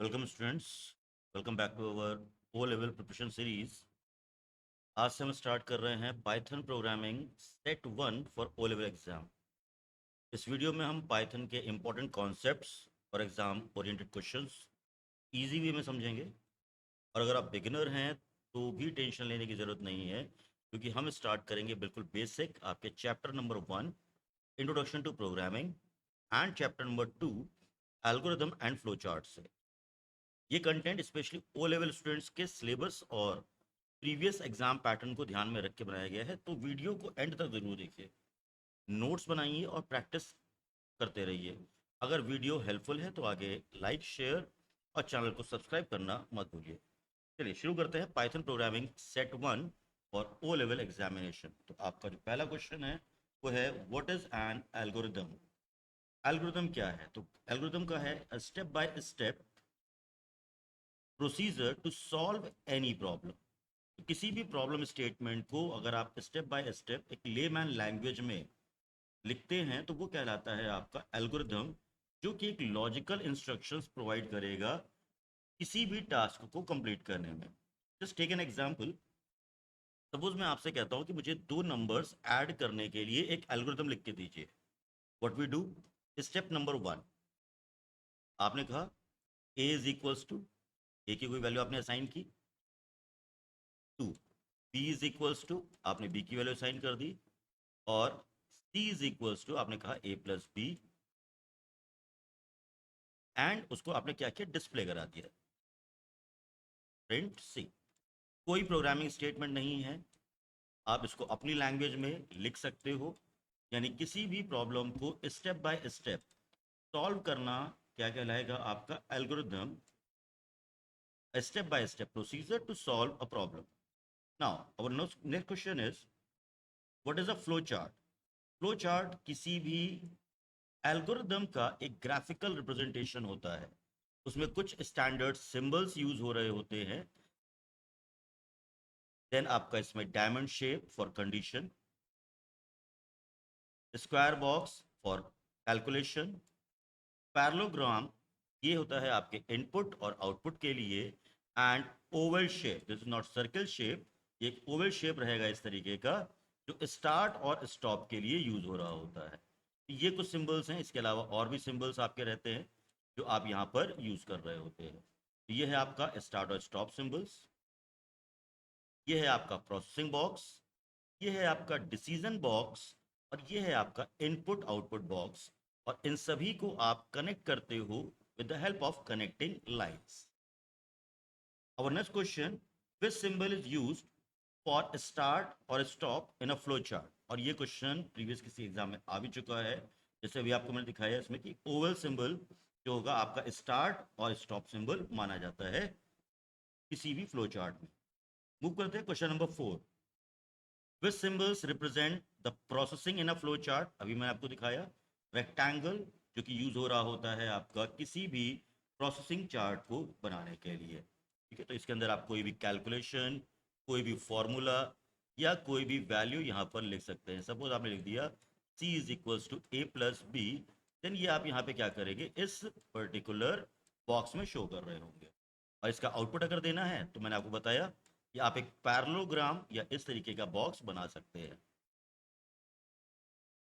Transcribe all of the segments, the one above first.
Welcome students. Welcome back to our O level preparation series. आज से हम start कर रहे हैं Python programming set 1 for O level exam. इस वीडियो में हम पाइथन के इम्पोर्टेंट कॉन्सेप्ट्स और exam oriented questions easy way में समझेंगे। और अगर आप बिगिनर हैं तो भी टेंशन लेने की ज़रूरत नहीं है, क्योंकि हम स्टार्ट करेंगे बिल्कुल बेसिक आपके chapter number 1 introduction to programming and chapter number 2 algorithm and flow chart से। ये content specially O level students के सिलेबस और प्रीवियस एग्जाम पैटर्न को ध्यान में रख के बनाया गया है, तो वीडियो को एंड तक जरूर देखिए, नोट्स बनाइए और प्रैक्टिस करते रहिए। अगर वीडियो हेल्पफुल है तो आगे लाइक शेयर और चैनल को सब्सक्राइब करना मत भूलिए। चलिए शुरू करते हैं पाइथन प्रोग्रामिंग सेट 1 और ओ लेवल एग्जामिनेशन। तो आपका जो पहला क्वेश्चन है वो है what is an algorithm. Algorithm क्या है? तो एल्गोरिदम का है step by step procedure to solve any problem. किसी भी प्रॉब्लम स्टेटमेंट को अगर आप स्टेप बाय स्टेप एक लेमैन लैंग्वेज में लिखते हैं तो वो कहलाता है आपका एल्गोरिदम, जो कि एक लॉजिकल इंस्ट्रक्शंस प्रोवाइड करेगा किसी भी टास्क को कंप्लीट करने में। Just take an example. Suppose मैं आपसे कहता हूं कि मुझे दो नंबर्स ऐड करने के लिए एक एल्गोरिदम लिख के दीजिए। What we do, step number 1, आपने कहा A is equals to, A की कोई वैल्यू आपने असाइन की, 2, बी इज इक्वल्स टू, आपने बी की वैल्यू असाइन कर दी, और सी इज इक्वल्स टू, आपने कहा ए प्लस बी, एंड उसको आपने क्या किया, डिस्प्ले करा दिया, प्रिंट सी। कोई प्रोग्रामिंग स्टेटमेंट नहीं है, आप इसको अपनी लैंग्वेज में लिख सकते हो। यानी किसी भी प्रॉब्लम को स्टेप बाय स्टेप सॉल्व करना क्या कहलाएगा, आपका algorithm, step by step procedure to solve a problem. Now our next question is what is a flow chart. Flow chart किसी भी एल्गोरिदम का एक ग्राफिकल रिप्रेजेंटेशन होता है। उसमें कुछ स्टैंडर्ड सिंबल्स यूज हो रहे होते हैं। देन आपका इसमें diamond shape for condition, square box for calculation, parallelogram ये होता है आपके इनपुट और आउटपुट के लिए, and Oval shape, this is not circle shape, ये एक ओवल शेप रहेगा इस तरीके का, जो स्टार्ट और स्टॉप के लिए यूज हो रहा होता है। ये कुछ सिंबल्स हैं, इसके अलावा और भी सिंबल्स आपके रहते हैं जो आप यहाँ पर यूज कर रहे होते हैं। ये है आपका स्टार्ट और स्टॉप सिंबल्स, ये है आपका प्रोसेसिंग बॉक्स, ये है आपका डिसीजन बॉक्स, और ये है आपका इनपुट आउटपुट बॉक्स। और इन सभी को आप कनेक्ट करते हो with the help of connecting lines. Our next question, which symbol is used for start or stop in a flow chart? और ये क्वेश्चन प्रीवियस किसी एग्जाम में आ भी चुका है। जैसे अभी आपको मैंने दिखाया है इसमें कि ओवल सिंबल जो होगा आपका स्टार्ट और स्टॉप सिंबल माना जाता है किसी भी फ्लो चार्ट में। मूव करते हैं question number 4, which symbols represent the processing in a flow chart. अभी मैंने आपको दिखाया रेक्टेंगल, जो कि यूज हो रहा होता है आपका किसी भी प्रोसेसिंग चार्ट को बनाने के लिए। ठीक है, तो इसके अंदर आप कोई भी कैलकुलेशन, कोई भी फॉर्मूला या कोई भी वैल्यू यहाँ पर लिख सकते हैं। सपोज आपने लिख दिया c is equals to A plus B, then ये आप यहाँ पे क्या करेंगे, इस पर्टिकुलर बॉक्स में शो कर रहे होंगे। और इसका आउटपुट अगर देना है तो मैंने आपको बताया कि आप एक पैरेललोग्राम या इस तरीके का बॉक्स बना सकते हैं।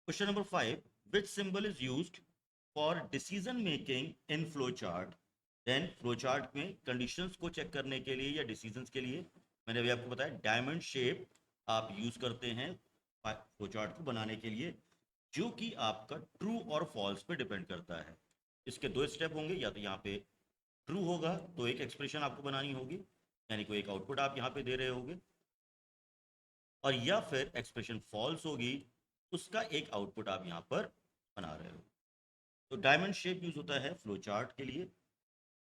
Question number 5, which symbol is used for decision making in flow chart. Then flow chart में कंडीशंस को चेक करने के लिए या डिसीजंस के लिए मैंने अभी आपको बताया डायमंड शेप आप यूज करते हैं फ्लो चार्ट को बनाने के लिए, जो कि आपका ट्रू और फॉल्स पे डिपेंड करता है। इसके दो स्टेप होंगे, या तो यहाँ पे ट्रू होगा तो एक एक्सप्रेशन आपको बनानी होगी, यानी कोई एक आउटपुट आप यहाँ पे दे रहे होगे, और या फिर एक्सप्रेशन फॉल्स होगी, उसका एक आउटपुट आप यहाँ पर बना रहे हो। तो डायमंड शेप यूज होता है फ्लो चार्ट के लिए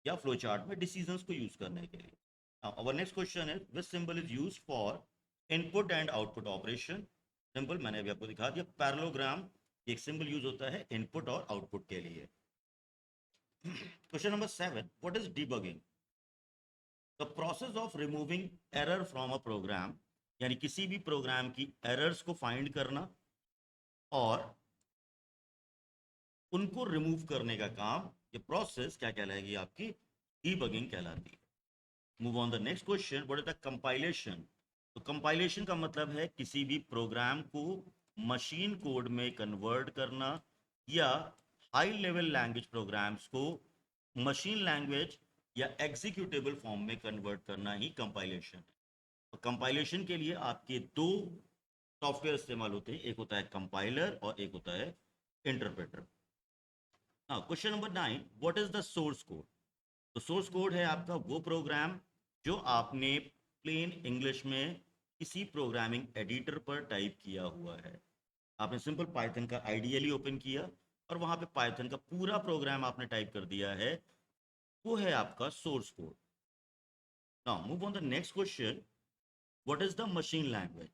या फ्लो चार्ट में डिसीजंस को यूज करने के लिए। आवर नेक्स्ट क्वेश्चन है विच symbol is used for input and output operation. Simple मैंने अभी आपको दिखा दिया, पैरेललोग्राम एक सिंबल यूज होता है इनपुट और आउटपुट के लिए। Question number 7, what is debugging. The process of removing error from a program, यानी किसी भी प्रोग्राम की एरर्स को फाइंड करना और उनको रिमूव करने का काम, ये प्रोसेस क्या कहलाएगी आपकी, डीबगिंग कहलाती है। Move on the next question, what is the compilation? तो कंपाइलेशन का मतलब है किसी भी प्रोग्राम को मशीन कोड में कन्वर्ट करना, या हाई लेवल लैंग्वेज प्रोग्राम्स को मशीन लैंग्वेज या एग्जीक्यूटेबल फॉर्म में कन्वर्ट करना ही कंपाइलेशन है। तो कंपाइलेशन के लिए आपके दो सॉफ्टवेयर इस्तेमाल होते हैं, एक होता है कंपाइलर और एक होता है interpreter. Question number 9, what is the source code? तो सोर्स कोड है आपका वो प्रोग्राम जो आपने प्लेन इंग्लिश में किसी प्रोग्रामिंग एडिटर पर टाइप किया हुआ है। आपने सिंपल पाइथन का आइडियली ओपन किया और वहां पे पाइथन का पूरा प्रोग्राम आपने टाइप कर दिया है, वो है आपका source code. Now move on the next question, what is the machine language?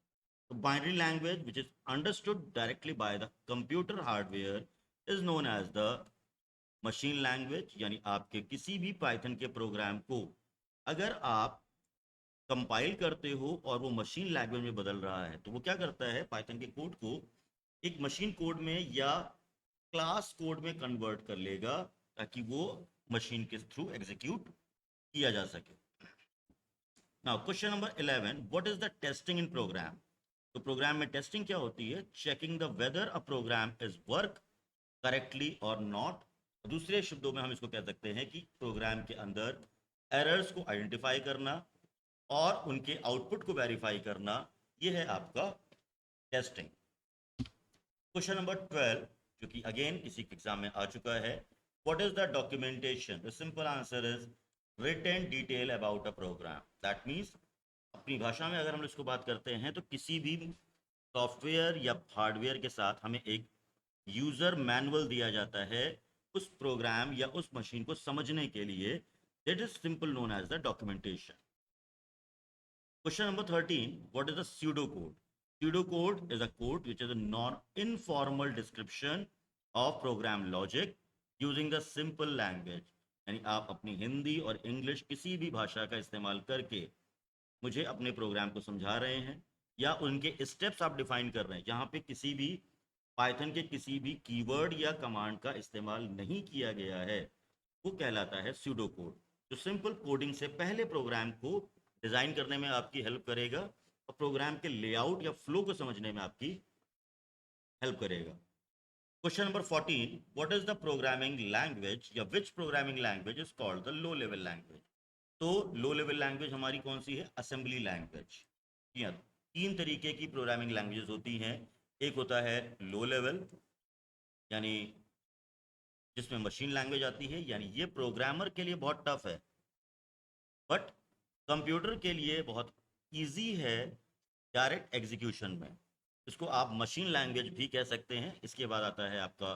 तो binary language which is understood directly by the computer hardware is known as the machine language. यानी आपके किसी भी पाइथन के प्रोग्राम को अगर आप compile करते हो और वो मशीन लैंग्वेज में बदल रहा है, तो वो क्या करता है, पाइथन के कोड को एक मशीन कोड में या क्लास कोड में कन्वर्ट कर लेगा, ताकि वो मशीन के थ्रू एग्जीक्यूट किया जा सके। Now question number 11, what is the testing in program? तो प्रोग्राम में टेस्टिंग क्या होती है? Checking the whether a program is work correctly और नॉट। दूसरे शब्दों में हम इसको कह सकते हैं कि प्रोग्राम के अंदर एरर्स को आइडेंटिफाई करना और उनके आउटपुट को वेरीफाई करना, ये है आपका टेस्टिंग। क्वेश्चन नंबर 12, जो कि अगेन किसी एग्जाम में आ चुका है, what is the documentation? The simple answer is written detail about a program. That means अपनी भाषा में अगर हम इसको बात करते हैं, तो किसी भी सॉफ्टवेयर या हार्डवेयर के साथ हमें एक यूजर मैनुअल दिया जाता है उस प्रोग्राम या उस मशीन को समझने के लिए। That is simple known as the documentation. Question number 13, what is the pseudo code? Pseudo code is a code which is a non-informal description of program logic using a simple language। यानी आप अपनी हिंदी और English किसी भी भाषा का इस्तेमाल करके मुझे अपने प्रोग्राम को समझा रहे हैं, या उनके स्टेप्स आप डिफाइन कर रहे हैं, जहां पे किसी भी पाइथन के किसी भी कीवर्ड या कमांड का इस्तेमाल नहीं किया गया है, वो कहलाता है स्यूडो कोड, जो सिंपल कोडिंग से पहले प्रोग्राम को डिजाइन करने में आपकी हेल्प करेगा और प्रोग्राम के लेआउट या फ्लो को समझने में आपकी हेल्प करेगा। Question number 14, what is the programming language या which programming language is called the low level language? तो लो लेवल लैंग्वेज हमारी कौन सी है? Assembly language. तीन तरीके की प्रोग्रामिंग लैंग्वेजेस होती हैं। एक होता है लो लेवल, यानी जिसमें मशीन लैंग्वेज आती है, यानी ये प्रोग्रामर के लिए बहुत टफ है, बट कंप्यूटर के लिए बहुत इजी है डायरेक्ट एग्जीक्यूशन में। इसको आप मशीन लैंग्वेज भी कह सकते हैं। इसके बाद आता है आपका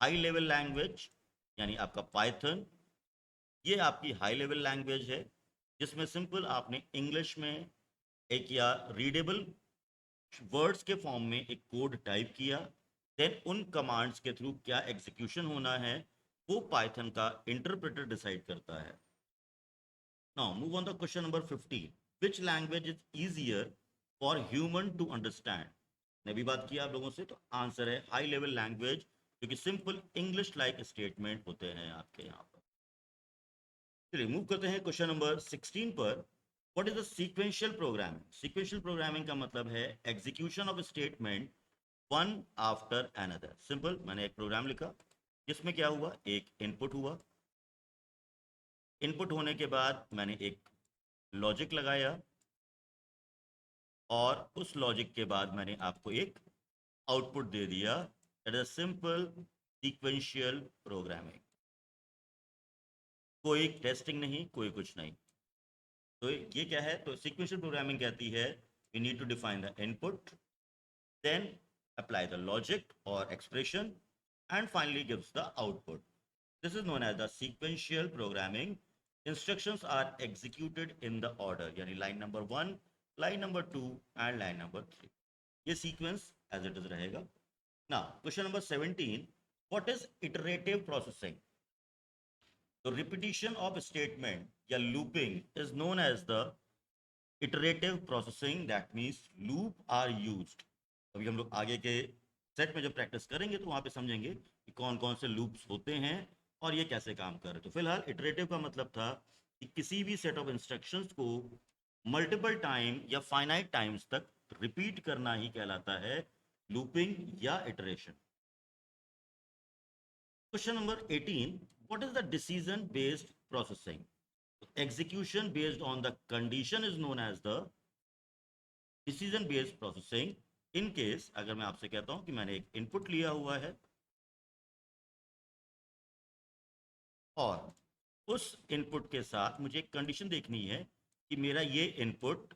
हाई लेवल लैंग्वेज, यानी आपका पाइथन। ये आपकी हाई लेवल लैंग्वेज है, जिसमें सिंपल आपने इंग्लिश में एक या रीडेबल वर्ड्स के फॉर्म में एक कोड टाइप किया, देन उन कमांड्स के थ्रू क्या एग्जीक्यूशन होना है वो पाइथन का इंटरप्रेटर डिसाइड करता है। Now move on the question number 15, which language is easier for human to understand? ने भी बात किया आप लोगों से, तो आंसर है हाई लेवल लैंग्वेज, जो कि सिंपल इंग्लिश लाइक स्टेटमेंट होते हैं आपके यहाँ पर। चलिए मूव करते हैं क्वेश्चन नंबर 16 पर। What is the sequential programming? Sequential programming का मतलब है execution of statement one after another. Simple, मैंने एक प्रोग्राम लिखा जिसमें क्या हुआ, एक इनपुट हुआ, इनपुट होने के बाद मैंने एक लॉजिक लगाया, और उस लॉजिक के बाद मैंने आपको एक आउटपुट दे दिया। That is simple sequential programming. कोई टेस्टिंग नहीं, कोई कुछ नहीं। तो ये क्या है? तो सीक्वेंशियल प्रोग्रामिंग कहती है we need to define the input, then apply the logic or expression, and finally gives the output. This is known as the sequential programming. Instructions are executed in the order, यानी line number 1, line number 2 and line number 3। ये sequence as it is रहेगा। Now question number 17, what is iterative processing? तो repetition of statement या looping is known as the iterative processing, that means loop are used। अभी हम लोग आगे के set में जब प्रैक्टिस करेंगे तो वहां पे समझेंगे कि कौन कौन से लूप्स होते हैं और ये कैसे काम कर रहे। तो फिलहाल इटरेटिव का मतलब था कि किसी भी सेट ऑफ इंस्ट्रक्शंस को मल्टीपल टाइम या फाइनाइट टाइम्स तक रिपीट करना ही कहलाता है लूपिंग या iteration. Question number 18, what is the decision based processing? Execution based on the condition is known as the decision based processing। In case अगर मैं आपसे कहता हूं कि मैंने एक इनपुट लिया हुआ है और उस इनपुट के साथ मुझे एक कंडीशन देखनी है कि मेरा ये इनपुट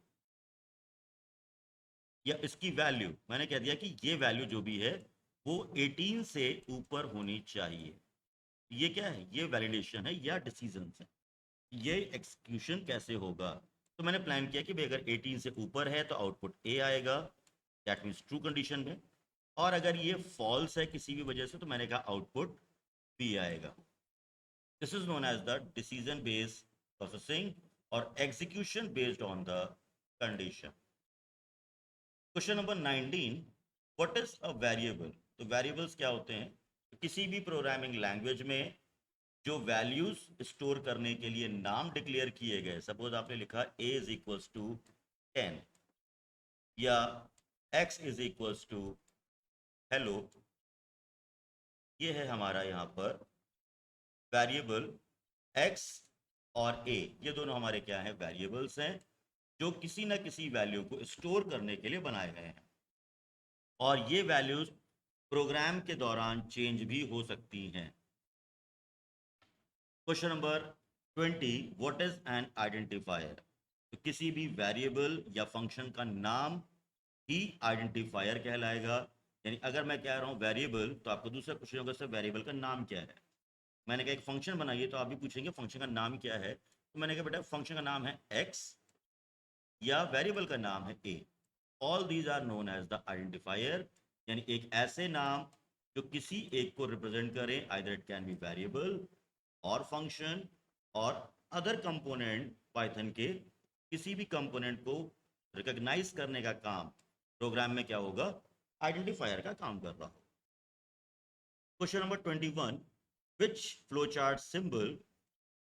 या इसकी वैल्यू, मैंने कह दिया कि ये वैल्यू जो भी है वो 18 से ऊपर होनी चाहिए। ये क्या है? ये वैलिडेशन है या डिसीजन है। ये एक्सक्यूशन कैसे होगा? तो मैंने प्लान किया कि भाई अगर 18 से ऊपर है तो आउटपुट ए आएगा, दैट मीन्स ट्रू कंडीशन में। और अगर ये फॉल्स है किसी भी वजह से तो मैंने कहा आउटपुट बी आएगा। This is known as the decision based processing और execution based on the condition. Question number 19, what is a variable? तो वेरिएबल्स क्या होते हैं? तो किसी भी प्रोग्रामिंग लैंग्वेज में जो वैल्यूज स्टोर करने के लिए नाम डिक्लेयर किए गए, सपोज आपने लिखा a इज इक्वल्स टू 10 या x is equals to hello, ये है हमारा यहाँ पर वेरिएबल x और a, ये दोनों हमारे क्या हैं? वेरिएबल्स हैं जो किसी ना किसी वैल्यू को स्टोर करने के लिए बनाए गए हैं और ये वैल्यूज प्रोग्राम के दौरान चेंज भी हो सकती हैं। Question number 20, what is N identifier? तो किसी भी वेरिएबल या फंक्शन का नाम ही आइडेंटिफायर कहलाएगा। यानी अगर मैं कह रहा हूँ वेरिएबल तो आपको दूसरा क्वेश्चन होगा सर वेरिएबल का नाम क्या है। मैंने कहा एक फंक्शन बनाइए तो आप भी पूछेंगे फंक्शन का नाम क्या है। तो मैंने कहा बेटा फंक्शन का नाम है x या वेरिएबल का नाम है a। All these are known as the identifier, यानी एक ऐसे नाम जो किसी एक को रिप्रेजेंट करें, either it can be variable और फंक्शन और अदर कंपोनेंट पाइथन के किसी भी कंपोनेंट को रिकॉग्नाइज करने का काम प्रोग्राम में क्या होगा? आइडेंटिफायर का काम कर रहा हो। Question number 21, which flowchart symbol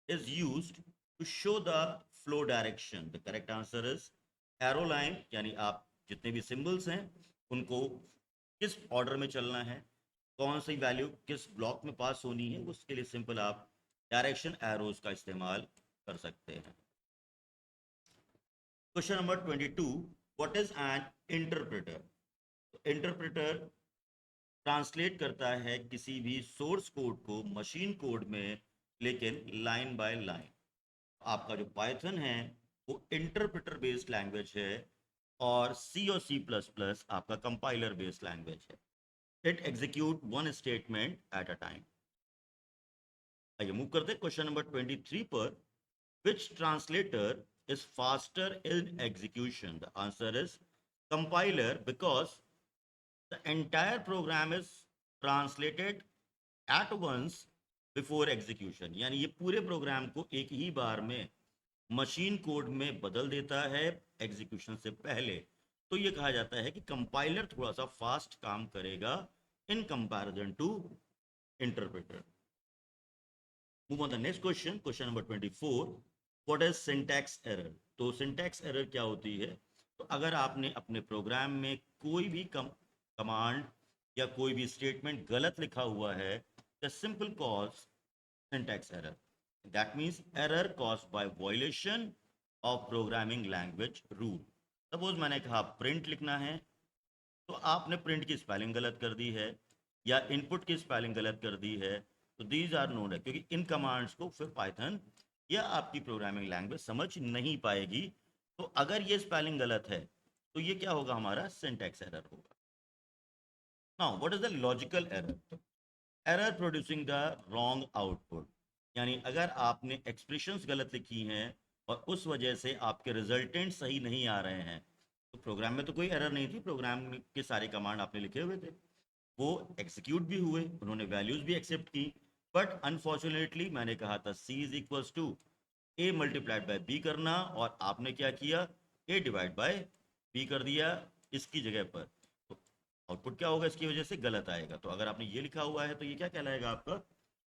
is used to show the flow direction? The correct answer is arrow line, यानी आप जितने भी सिंबल्स हैं उनको किस ऑर्डर में चलना है, कौन सी वैल्यू किस ब्लॉक में पास होनी है, उसके लिए सिंपल आप डायरेक्शन एरोज का इस्तेमाल कर सकते हैं। Question number 22, what is N interpreter? Interpreter translate करता है किसी भी सोर्स कोड को मशीन कोड में, लेकिन लाइन बाय लाइन। आपका जो पाइथन है वो इंटरप्रेटर बेस्ड लैंग्वेज है और सी और सी प्लस प्लस आपका कंपाइलर बेस्ड लैंग्वेज है। It execute one statement at a time. आइए मूव करते हैं क्वेश्चन नंबर 23 पर। Which translator is faster in execution? The answer is compiler, because the entire program is translated at once before execution। यानी ये पूरे programme को एक ही बार में मशीन कोड में बदल देता है एग्जीक्यूशन से पहले। तो ये कहा जाता है कि कंपाइलर थोड़ा सा फास्ट काम करेगा in comparison to interpreter. Move on the next question, question number 24, what is syntax error? तो सिंटैक्स एरर क्या होती है? तो अगर आपने अपने प्रोग्राम में कोई भी कमांड या कोई भी स्टेटमेंट गलत लिखा हुआ है, the simple cause syntax error. That means error caused by violation of programming language rule. Suppose मैंने कहा प्रिंट लिखना है तो आपने प्रिंट की स्पेलिंग गलत कर दी है या इनपुट की स्पेलिंग गलत कर दी है, तो दीज आर नोन है, क्योंकि इन कमांड्स को फिर पाइथन या आपकी प्रोग्रामिंग लैंग्वेज समझ नहीं पाएगी। तो अगर ये स्पेलिंग गलत है तो ये क्या होगा? हमारा सिंटैक्स एरर होगा। Now what is the logical error? Error producing the wrong output. यानी अगर आपने एक्सप्रेशंस गलत लिखी हैं और उस वजह से आपके रिजल्टेंट सही नहीं आ रहे हैं, तो प्रोग्राम में तो कोई एरर नहीं थी, प्रोग्राम के सारे कमांड आपने लिखे हुए थे, वो एग्जीक्यूट भी हुए, उन्होंने वैल्यूज भी एक्सेप्ट की। बट अनफॉर्चुनेटली मैंने कहा था C is equals to A multiplied by B करना, और आपने क्या किया? ए डिवाइड बाय बी कर दिया इसकी जगह पर। तो आउटपुट क्या होगा? इसकी वजह से गलत आएगा। तो अगर आपने ये लिखा हुआ है तो ये क्या कहलाएगा? आपका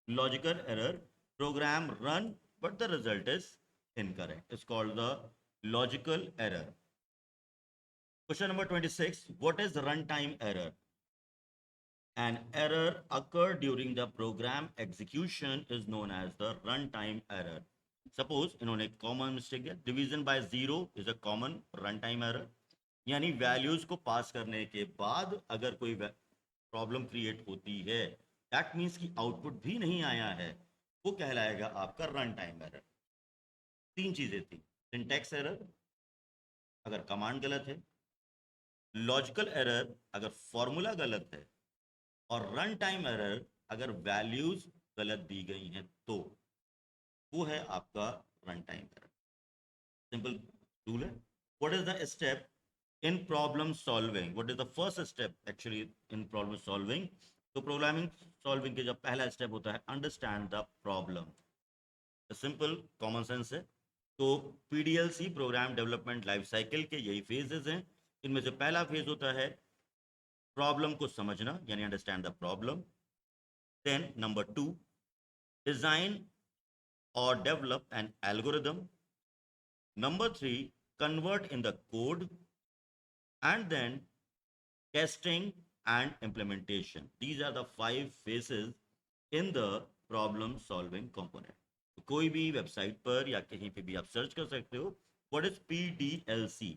logical error, program run but the result is incorrect. It's called the logical error. Question number 26. What is runtime error? An error occurred during the program execution is known as the runtime error. Suppose इन्होंने common mistake दिया, division by zero is a common runtime error. यानी values को पास करने के बाद अगर कोई problem create होती है, दैट मीन्स कि आउटपुट भी नहीं आया है, वो कहलाएगा आपका रन टाइम एरर। तीन चीजें थी, सिंटैक्स एरर अगर कमांड गलत है, लॉजिकल एरर अगर फॉर्मूला गलत है, और रन टाइम एरर अगर वैल्यूज गलत दी गई हैं तो वो है आपका run time error. Simple rule है। What is the step in problem solving? What is the first step actually in problem solving? तो प्रोग्रामिंग सॉल्विंग के जब पहला स्टेप होता है understand the problem. Simple common sense है। तो पीडीएलसी प्रोग्राम डेवलपमेंट लाइफ साइकिल के यही फेजेस हैं। इनमें से पहला फेज होता है प्रॉब्लम को समझना, यानी understand the problem. Then number 2, design और develop an algorithm. Number 3, convert in the code, and then testing and implementation. These are the 5 phases in the problem solving component. तो कोई भी वेबसाइट पर या कहीं पे भी आप सर्च कर सकते हो what is PDLC,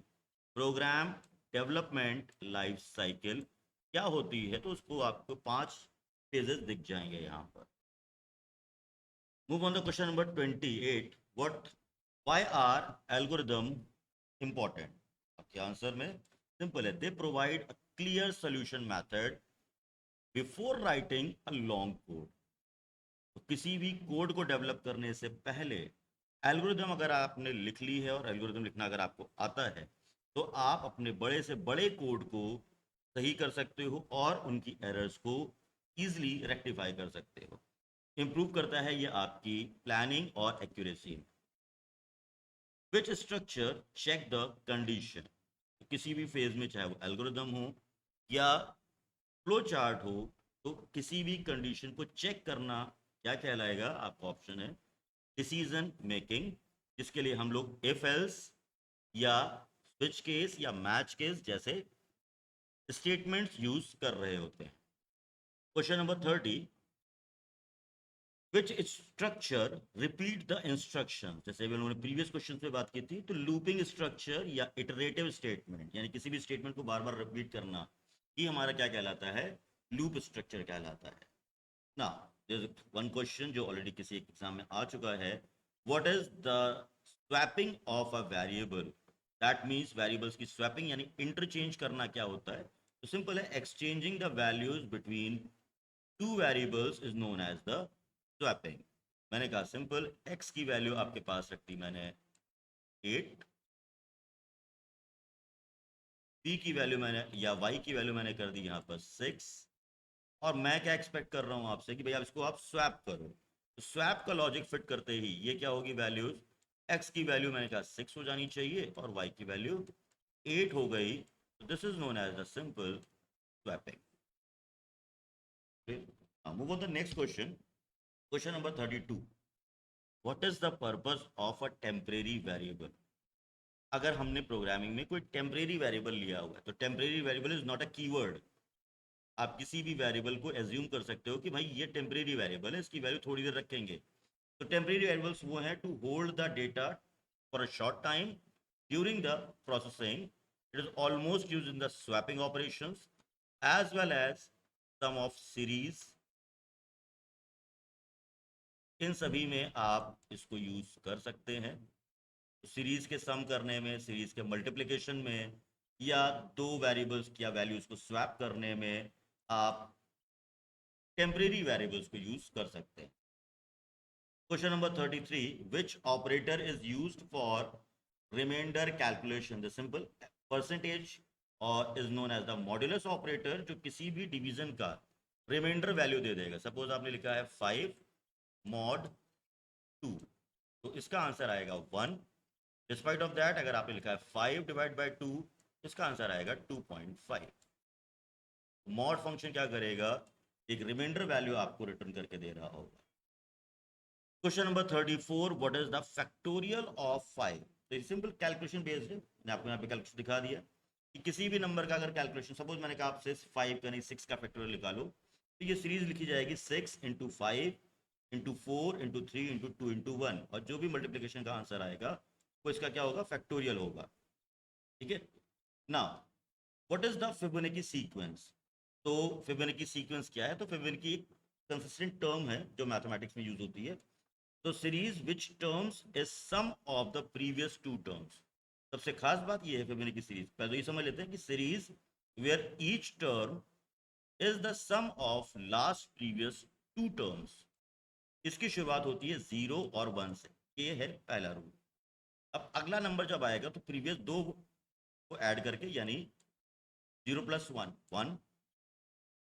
program development life cycle क्या होती है, तो उसको आपको 5 फेजेस दिख जाएंगे यहाँ पर। Move on the question number 28। Why are algorithm important? आपके आंसर में सिंपल है, they provide a clear solution method before writing a long code. तो किसी भी कोड को डेवलप करने से पहले एल्गोरिदम अगर आपने लिख ली है और एल्गोरिदम लिखना अगर आपको आता है तो आप अपने बड़े से बड़े कोड को सही कर सकते हो और उनकी एरर्स को ईजिली रेक्टिफाई कर सकते हो। इंप्रूव करता है ये आपकी प्लानिंग और accuracy. Which structure check the condition? किसी भी फेज में चाहे वो एल्गोरिदम हो या फ्लो चार्ट हो, तो किसी भी कंडीशन को चेक करना क्या कहलाएगा? आपका ऑप्शन है डिसीजन मेकिंग, जिसके लिए हम लोग इफ एल्स या स्विच केस या मैच केस जैसे स्टेटमेंट्स यूज कर रहे होते हैं। Question number 30। Which structure repeat the instruction? जैसे उन्होंने प्रीवियस क्वेश्चन पे बात की थी, तो लूपिंग स्ट्रक्चर या इटरेटिव स्टेटमेंट, यानी किसी भी स्टेटमेंट को बार बार रिपीट करना, ये हमारा क्या कहलाता है? लूप स्ट्रक्चर कहलाता है ना। वन क्वेश्चन जो ऑलरेडी किसी एग्जाम में आ चुका है, what is the swapping of a variable? That means variables की स्वैपिंग यानी इंटरचेंज करना क्या होता है? तो सिंपल है, exchanging the values between two variables is known as the swapping. मैंने कहा सिंपल, x की वैल्यू आपके पास रखती मैंने 8, p की वैल्यू मैंने या y की वैल्यू मैंने कर दी यहाँ पर 6, और मैं क्या एक्सपेक्ट कर रहा हूँ आपसे कि भैया इसको आप स्वैप करो। तो स्वैप का लॉजिक फिट करते ही ये क्या होगी? वैल्यूज x की वैल्यू मैंने कहा 6 हो जानी चाहिए और y की वैल्यू 8 हो गई। This is known as the simple swapping. Move on the next question. Question number 32। What is the purpose of a temporary variable? अगर हमने प्रोग्रामिंग में कोई टेम्परेरी वेरिएबल लिया हुआ है, तो temporary variable is not a keyword. आप किसी भी वेरिएबल को एज्यूम कर सकते हो कि भाई ये टेम्परेरी वेरिएबल है, इसकी वैल्यू थोड़ी देर रखेंगे। तो टेम्परेरी वेरिएबल्स वो है to hold the data for a short time during the processing. It is almost used in the swapping operations as well as some of series. इन सभी में आप इसको यूज कर सकते हैं। सीरीज के सम करने में, सीरीज के मल्टीप्लिकेशन में, या दो वेरिएबल्स या वैल्यूज को स्वैप करने में आप टेम्परेरी वेरिएबल्स को यूज कर सकते हैं। Question number 33। Which operator is used for reminder calculation? The simple percentage और is known as the modulus operator, जो किसी भी डिवीजन का रिमाइंडर वैल्यू दे देगा। सपोज आपने लिखा है 5 मॉड 2, तो इसका आंसर आएगा 1। डिस्पाइट ऑफ दैट अगर आपने लिखा है 5 डिवाइड बाई 2, इसका आंसर आएगा 2.5। मॉड फंक्शन क्या करेगा? एक रिमाइंडर वैल्यू आपको रिटर्न करके दे रहा होगा। Question number 34, what is the factorial of 5? तो ये सिंपल कैलकुलेशन बेस्ड है, मैंने आपको यहाँ पे कैलकुलेशन दिखा दिया कि किसी भी नंबर का अगर कैलकुलेशन, सपोज मैंने कहा आपसे 5 का नहीं 6 का फैक्टोरियल निकालो, तो ये सीरीज लिखी जाएगी 6 into 5 into 4 into 3 into 2 into 1, और जो भी मल्टीप्लीकेशन का आंसर आएगा वो इसका क्या होगा, फैक्टोरियल होगा। ठीक है। Now what is the Fibonacci sequence? तो फिबोनाची सीक्वेंस क्या है? तो फिबोनाची एक कंसिस्टेंट टर्म है जो मैथमेटिक्स में यूज होती है। तो series which terms is sum of the previous two terms. सबसे खास बात ये है फिबोनाची सीरीज, पहले तो ये समझ लेते हैं कि series where each term is the sum of last previous two terms. इसकी शुरुआत होती है 0 और 1 से, ये है पहला रूल। अब अगला नंबर जब आएगा तो प्रीवियस दो को ऐड करके, यानी 0 प्लस 1 1,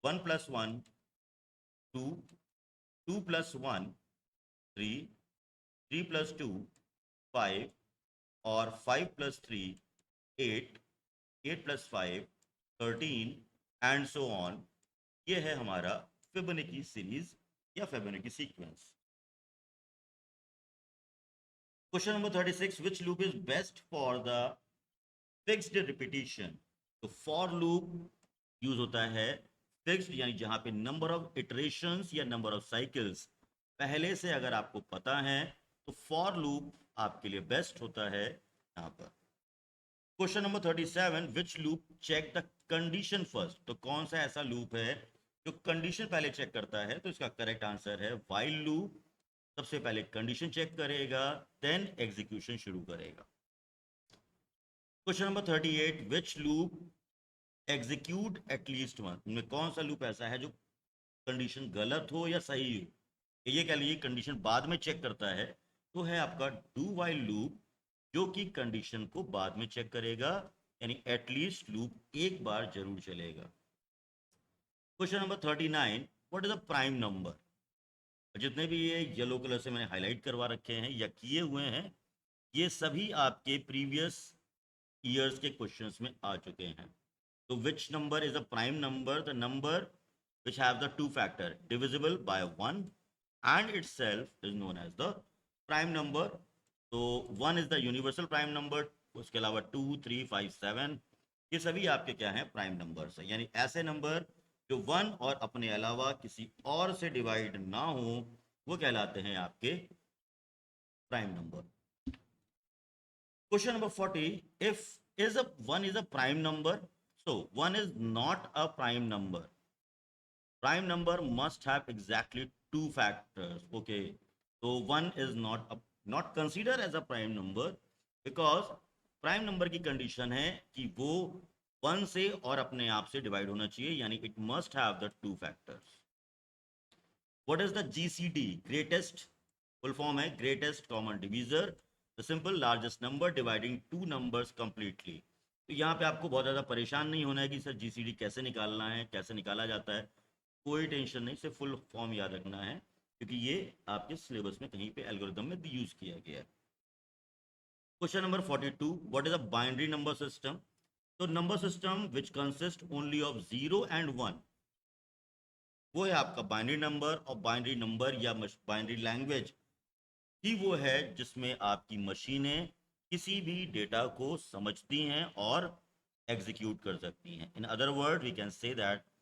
1 प्लस 1 2, 2 प्लस 1 3, 3 प्लस 2 5, और 5 plus 3 8, 8 plus 5 13, and so on. ये है हमारा फिबोनाची सीरीज या Fibonacci sequence. Question number 36, which loop is best for the fixed repetition? तो फॉर लूप यूज होता है फिक्स्ड, यानी जहां पे नंबर ऑफ इटरेशंस या नंबर ऑफ साइकिल्स पहले से अगर आपको पता है तो फॉर लूप आपके लिए बेस्ट होता है यहां पर। Question number 37, which loop check the condition first? तो कौन सा ऐसा लूप है जो कंडीशन पहले चेक करता है? तो इसका करेक्ट आंसर है व्हाइल लूप। सबसे पहले कंडीशन चेक करेगा, देन एग्जीक्यूशन शुरू करेगा। क्वेश्चन नंबर 38, विच लूप एग्जीक्यूट एटलीस्ट वन? इनमें कौन सा लूप ऐसा है जो कंडीशन गलत हो या सही हो, ये कह लीजिए कंडीशन बाद में चेक करता है, तो है आपका डू वाइल लूप, जो कि कंडीशन को बाद में चेक करेगा, यानी एटलीस्ट लूप एक बार जरूर चलेगा। Question number 39, what is a prime number? जितने भी ये येलो कलर से मैंने हाईलाइट करवा रखे हैं या किए हुए हैं, ये सभी आपके प्रीवियस ईयर्स के क्वेश्चंस में आ चुके हैं। तो which number is a prime number? The number which have the two factor divisible by 1 and itself is known as the prime number. तो 1 is the universal prime number, उसके अलावा 2 3 5 7 ये सभी आपके क्या हैं, प्राइम नंबर्स हैं। यानी ऐसे नंबर जो 1 और अपने अलावा किसी और से डिवाइड ना हो वो कहलाते हैं आपके prime number. Question number 40, if is a 1 is a prime number, so 1 is not a prime number. Prime number must have exactly two factors. Okay, so 1 is not considered as a prime number because prime number की condition है कि वो 1 से और अपने आप से divide होना चाहिए, यानी it must have the two factors. What is the GCD? Greatest full form है greatest common divisor, the simple largest number dividing two numbers completely. तो यहाँ पे आपको बहुत ज़्यादा परेशान नहीं होना है कि सर जीसीडी कैसे निकालना है, कैसे निकाला जाता है, कोई टेंशन नहीं, सिर्फ फुल फॉर्म याद रखना है क्योंकि ये आपके सिलेबस में कहीं पे एल्गोरिथम में भी यूज किया गया है। Question number 42, what is a binary number system? तो number system which consist only of 0 and 1, वो है आपका बाइनरी नंबर। और बाइनरी नंबर या बाइनरी लैंग्वेज ही वो है जिसमें आपकी मशीनें किसी भी डेटा को समझती हैं और एग्जीक्यूट कर सकती हैं। In other word we can say that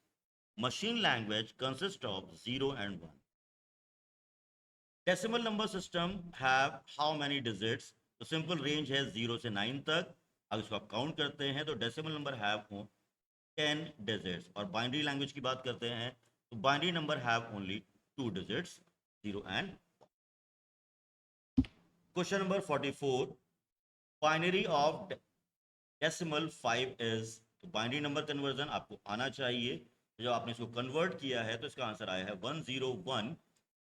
machine language consists of 0 and 1. Decimal number system have how many digits? तो सिंपल रेंज है 0 से 9 तक। अगर इसको आप काउंट करते हैं तो डेसिमल नंबर हैव 10 डिजिट्स। और बाइनरी लैंग्वेज की बात करते हैं तो binary number have only 2 digits, 0 and 1। Question number 44, binary of decimal 5 is? तो बाइनरी नंबर कन्वर्जन आपको आना चाहिए। जब आपने इसको कन्वर्ट किया है तो इसका आंसर आया है 101।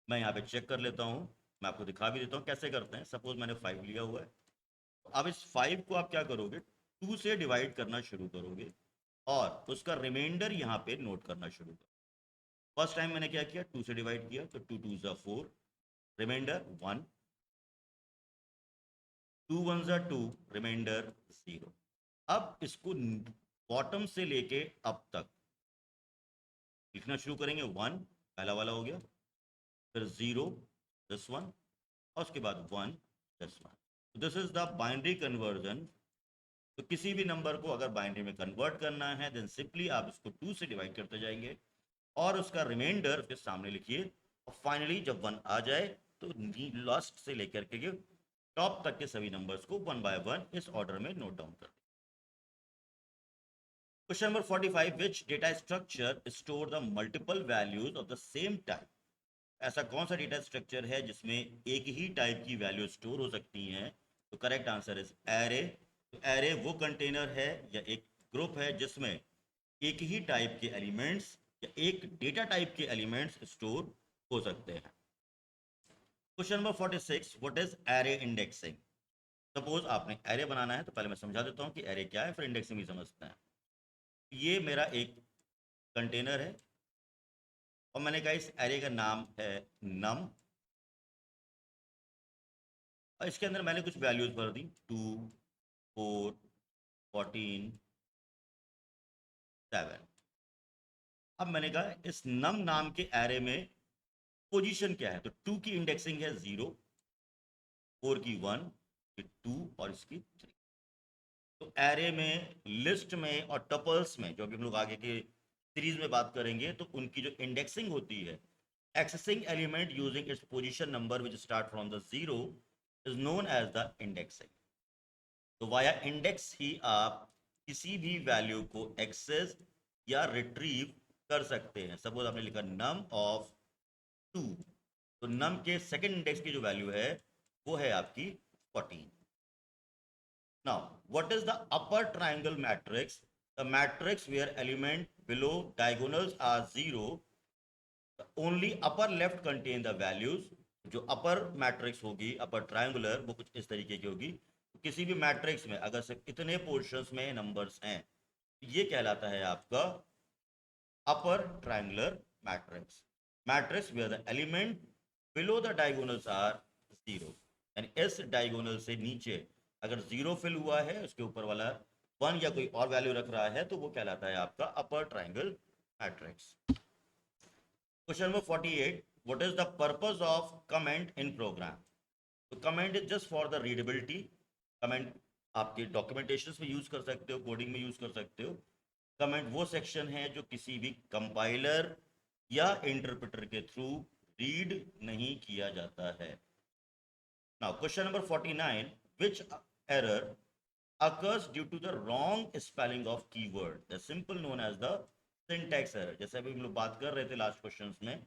मैं यहाँ पे चेक कर लेता हूँ, मैं आपको दिखा भी देता हूँ कैसे करते हैं। सपोज मैंने 5 लिया हुआ है, तो अब इस 5 को आप क्या करोगे, 2 से डिवाइड करना शुरू करोगे और उसका रिमाइंडर यहाँ पे नोट करना शुरू करो। फर्स्ट टाइम मैंने क्या किया, 2 से डिवाइड किया तो 2 2 ज़ा 4, रिमाइंडर 1, 2 1 ज़ा 2, रिमाइंडर 0। अब इसको बॉटम से लेके अप तक लिखना शुरू करेंगे। 1 पहला वाला हो गया, फिर 0 दिस वन, और उसके बाद 1 + 1। This is the binary conversion. तो किसी भी नंबर को अगर बाइनरी में कन्वर्ट करना है देन सिंपली आप इसको 2 से डिवाइड करते जाएंगे और उसका रिमाइंडर उसके सामने लिखिए, और फाइनली जब 1 आ जाए तो लास्ट से लेकर के टॉप तक के सभी नंबर्स को 1 बाय 1 इस ऑर्डर में नोट डाउन कर। Question number 45, which data structure store the multiple values of the same type. ऐसा कौन सा डेटा स्ट्रक्चर है जिसमें एक ही टाइप की वैल्यू स्टोर हो सकती हैं? तो करेक्ट आंसर इज एरे। तो एरे वो कंटेनर है या एक ग्रुप है जिसमें एक ही टाइप के एलिमेंट्स या एक डेटा टाइप के एलिमेंट्स स्टोर हो सकते हैं। Question number 46, what is array indexing. Suppose आपने एरे बनाना है, तो पहले मैं समझा देता हूं कि एरे क्या है, फिर इंडेक्सिंग भी समझते हैं। ये मेरा एक कंटेनर है और मैंने कहा इस एरे का नाम है नम, और इसके अंदर मैंने कुछ वैल्यूज भर दी 2 4 14 7। अब मैंने कहा इस नम नाम के एरे में पोजीशन क्या है, तो 2 की इंडेक्सिंग है 0, 4 की 1, फिर 2 और इसकी 3। तो एरे में, लिस्ट में और टपल्स में, जो अभी हम लोग आगे के सीरीज में बात करेंगे, तो उनकी जो इंडेक्सिंग होती है, accessing element using its position number which start from the 0 is known as the indexing। तो वाया इंडेक्स ही आप किसी भी वैल्यू को एक्सेस या रिट्रीव कर सकते हैं। सपोज आपने लिखा नम ऑफ 2, तो नम के सेकंड इंडेक्स की जो वैल्यू है वो है आपकी 14। Now what is the upper triangle matrix? The matrix where element below diagonals are 0, only upper left contain the values. जो अपर मैट्रिक्स होगी, अपर ट्रायंगुलर, वो कुछ इस तरीके की होगी। किसी भी मैट्रिक्स में अगर सिर्फ इतने पोर्शंस में नंबर्स हैं, ये कहलाता है आपका upper triangular matrix. Matrix where the element below the diagonals are 0, यानी इस डायगोनल से नीचे अगर 0 फिल हुआ है, उसके ऊपर वाला 1 या कोई और वैल्यू रख रहा है, तो वो कहलाता है आपका अपर triangle matrix. Question number 48, what is the purpose of comment in program? तो comment is just for the readability। comment आपके documentations में यूज कर सकते हो, कोडिंग में यूज कर सकते हो। comment वो सेक्शन है जो किसी भी कंपाइलर या इंटरप्रेटर के थ्रू रीड नहीं किया जाता है। Now question number 49, which error occurs due to the wrong spelling of keyword, the simple known as the syntax error. जैसे अभी हम लोग बात कर रहे थे लास्ट क्वेश्चंस में,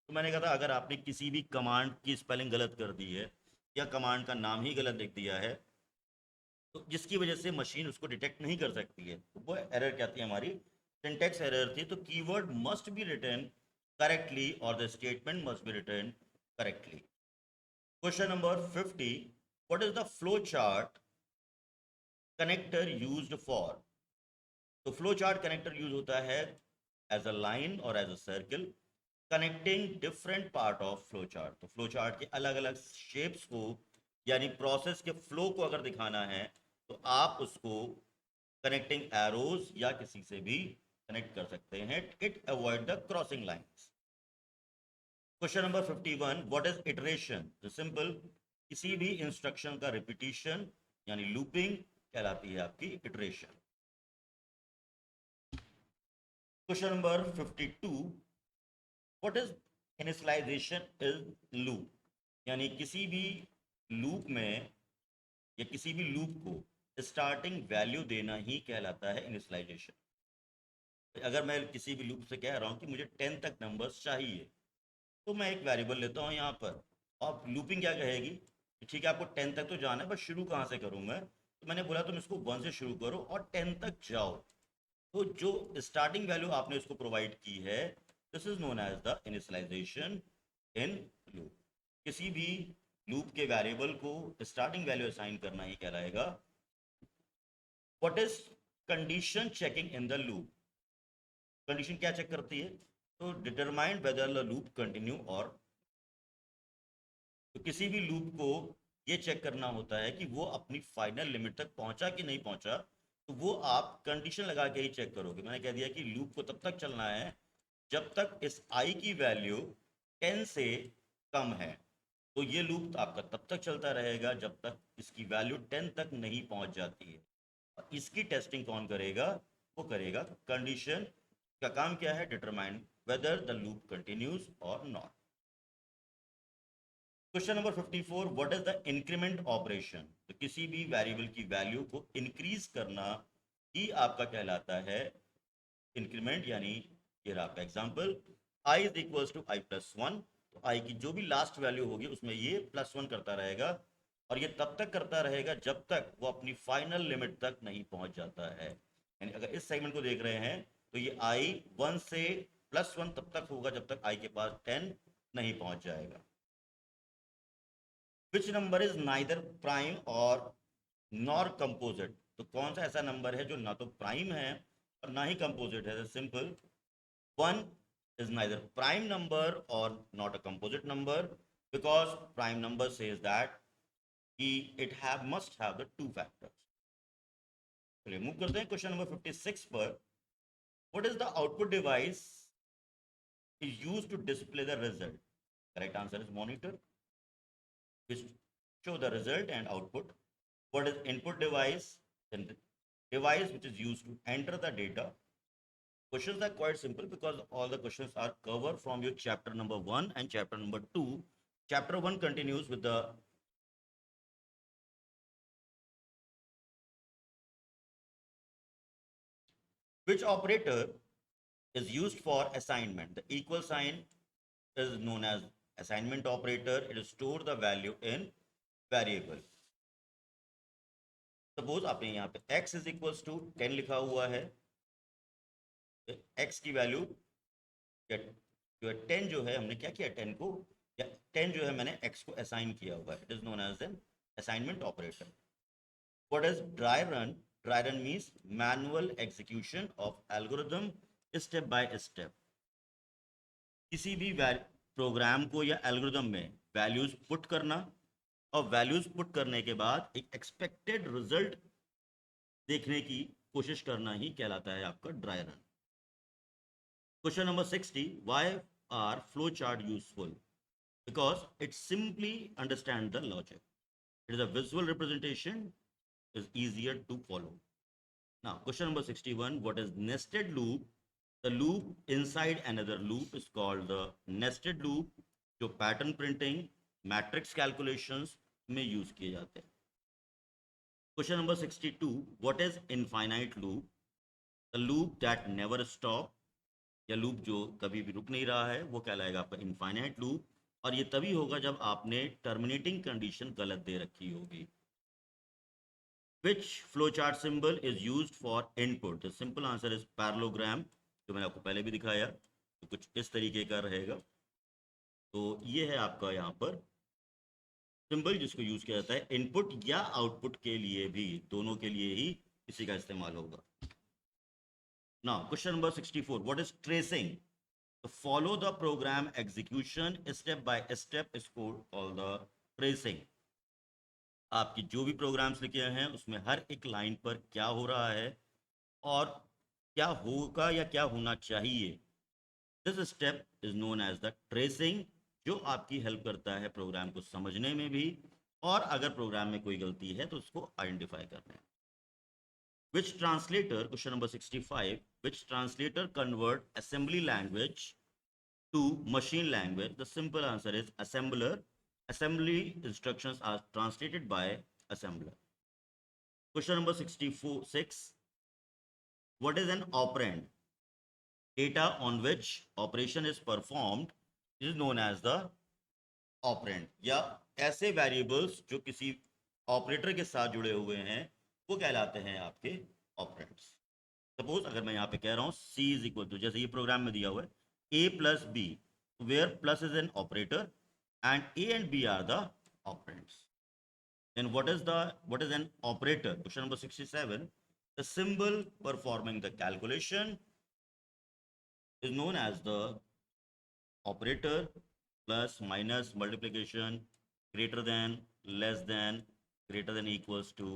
तो मैंने कहा था अगर आपने किसी भी कमांड की स्पेलिंग गलत कर दी है या कमांड का नाम ही गलत लिख दिया है, तो जिसकी वजह से मशीन उसको डिटेक्ट नहीं कर सकती है, तो वो एरर क्या थी, हमारी सिंटैक्स एरर थी। तो keyword must be written correctly और the statement must be written correctly. Question number 50, what is the flow chart connector used for. तो फ्लो चार्ट कनेक्टर यूज होता है एज अ लाइन और as a circle connecting different part of flow chart. तो flow chart के अलग अलग shapes को, यानी प्रोसेस के फ्लो को अगर दिखाना है, तो आप उसको कनेक्टिंग एरोज या किसी से भी कनेक्ट कर सकते हैं। It avoid the crossing lines. Question number 51, what is iteration. तो सिंपल, किसी भी इंस्ट्रक्शन का रिपीटिशन यानी लूपिंग कहलाती है आपकी iteration. Question number 52, what is initialization in loop. यानी किसी भी लूप में या किसी भी लूप को स्टार्टिंग वैल्यू देना ही कहलाता है इनिशियलाइजेशन। अगर मैं किसी भी लूप से कह रहा हूं कि मुझे 10 तक नंबर्स चाहिए, तो मैं एक वेरिएबल लेता हूं यहाँ पर, और लूपिंग क्या कहेगी कि ठीक है आपको 10 तक तो जाना है, बस शुरू कहाँ से करूँ मैं, तो मैंने बोला तुम इसको 1 से शुरू करो और 10 तक जाओ। तो जो स्टार्टिंग वैल्यू आपने उसको प्रोवाइड की है, this is known as the initialization in loop. किसी भी लूप के वेरिएबल को स्टार्टिंग वैल्यू असाइन करना ही कहलाएगा। What is condition checking in the loop. Condition क्या चेक करती है, तो determine whether the loop continue और। तो किसी भी लूप को ये चेक करना होता है कि वो अपनी फाइनल लिमिट तक पहुंचा कि नहीं पहुंचा, तो वो आप कंडीशन लगा के ही चेक करोगे। मैंने कह दिया कि लूप को तब तक चलना है जब तक इस आई की वैल्यू 10 से कम है। तो ये लूप आपका तब तक चलता रहेगा जब तक इसकी वैल्यू 10 तक नहीं पहुंच जाती है। और इसकी टेस्टिंग कौन करेगा? वो करेगा कंडीशन का काम क्या है? Determine whether the loop continues और not. Question number 54, what is the increment operation? तो किसी भी वेरिएबल की वैल्यू को इंक्रीज करना ही आपका कहलाता है इंक्रीमेंट। यानी ये रहा आपका example, i is equals to I plus one. तो i की जो भी लास्ट वैल्यू होगी उसमें ये प्लस वन करता रहेगा, और ये तब तक करता रहेगा जब तक वो अपनी फाइनल लिमिट तक नहीं पहुंच जाता है। यानी अगर इस सेगमेंट को देख रहे हैं तो ये i 1 से प्लस वन तब तक होगा जब तक i के पास 10 नहीं पहुंच जाएगा। Which number is neither prime और नॉर कंपोजिट? तो कौन सा ऐसा नंबर है जो ना तो प्राइम है और ना ही कंपोजिट है? Simple, 1 is neither prime number or not a composite number, because prime number says that it must have the two factors. चलिए मूव करते हैं क्वेश्चन नंबर 56 पर। what is the output device is used to display the result? Correct answer is monitor, which show the result and output. What is input device? Then the device which is used to enter the data. Questions are quite simple because all the questions are covered from your chapter number 1 and chapter number 2. Chapter 1 continues with the which operator is used for assignment. The equal sign is known as assignment operator. It is store the value in variable. Suppose आपने यहाँ पे x is equals to 10 लिखा हुआ है, x की value या जो है 10 जो है हमने क्या किया 10 को, या 10 जो है मैंने x को असाइन किया हुआ है। It is known as an assignment operator. What is dry run? Dry run means manual execution of algorithm step by step. किसी भी प्रोग्राम को या एल्गोरिथम में वैल्यूज पुट करना, और वैल्यूज पुट करने के बाद एक एक्सपेक्टेड रिजल्ट देखने की कोशिश करना ही कहलाता है आपका dry run. Question number 60, why are flow chart useful? Because it simply understand the logic. It is a visual representation, is easier to follow. Now, question number 61, what is nested loop? The loop inside another loop is called the nested loop, जो pattern printing, matrix calculations में use किए जाते हैं। Question number 62, what is infinite loop? The loop that never stop, या loop जो कभी भी रुक नहीं रहा है वो कहलाएगा आपका infinite loop, और ये तभी होगा जब आपने terminating condition गलत दे रखी होगी। Which flowchart symbol is used for input? The simple answer is parallelogram, जो मैंने आपको पहले भी दिखाया, तो कुछ इस तरीके का रहेगा। तो ये है आपका यहाँ पर सिंबल जिसको यूज किया जाता है इनपुट या आउटपुट के लिए भी, दोनों के लिए ही इसी का इस्तेमाल होगा। Now question number 64, what is tracing? तो follow the program execution step by step is called the tracing. आपकी जो भी प्रोग्राम्स लिखे हैं उसमें हर एक लाइन पर क्या हो रहा है और क्या होगा या क्या होना चाहिए, this step is known as the tracing, जो आपकी हेल्प करता है प्रोग्राम को समझने में भी, और अगर प्रोग्राम में कोई गलती है तो उसको आइडेंटिफाई करने में। which translator, question number 65, which translator convert assembly language to machine language? The simple answer is assembler. Assembly instructions are translated by assembler. Question number 66, what is an operand? Data on which operation is performed is known as the operand, या ऐसे variables जो किसी operator के साथ जुड़े हुए हैं वो कहलाते हैं आपके ऑपरेंड्स। सपोज अगर मैं यहाँ पे कह रहा हूँ c इज इक्वल टू, जैसे ये प्रोग्राम में दिया हुआ है a plus B, where plus is an operator and a and b are the operands. Then what is an operator? Question number 67, the symbol performing the calculation is known as the operator, plus, minus, multiplication, greater than, less than, greater than, equals to,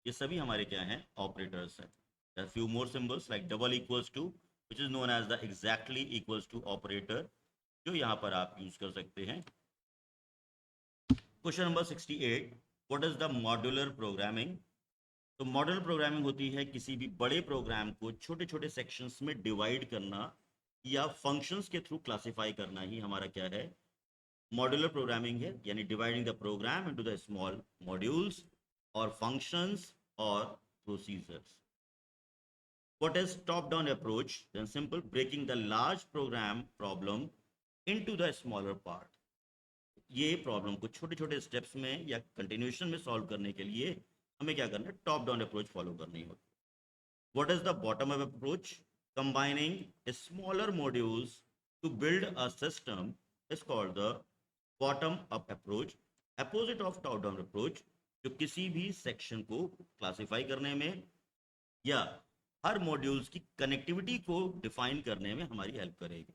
ये सभी हमारे क्या हैं? Operators हैं। There are few more symbols like double equals to, which is known as the exactly equals to operator, जो यहाँ पर आप यूज कर सकते हैं। Question number 68, what is the modular programming? तो मॉड्यूलर प्रोग्रामिंग होती है किसी भी बड़े प्रोग्राम को छोटे छोटे सेक्शंस में डिवाइड करना या फंक्शंस के थ्रू क्लासिफाई करना ही हमारा क्या है, मॉड्यूलर प्रोग्रामिंग है, यानी dividing the programme into the small modules और फंक्शंस और procedures. What is top-down approach? Then simple, breaking the large program problem into the smaller part. ये प्रॉब्लम को छोटे छोटे स्टेप्स में या कंटिन्यूएशन में सॉल्व करने के लिए हमें क्या करना है, टॉप डाउन अप्रोच फॉलो करनी होती है. What is the bottom up approach? Combining smaller modules to build a system is called the bottom up approach, opposite of top down approach, जो किसी भी सेक्शन को क्लासिफाई करने में या हर मॉड्यूल्स की कनेक्टिविटी को डिफाइन करने में हमारी हेल्प करेगी.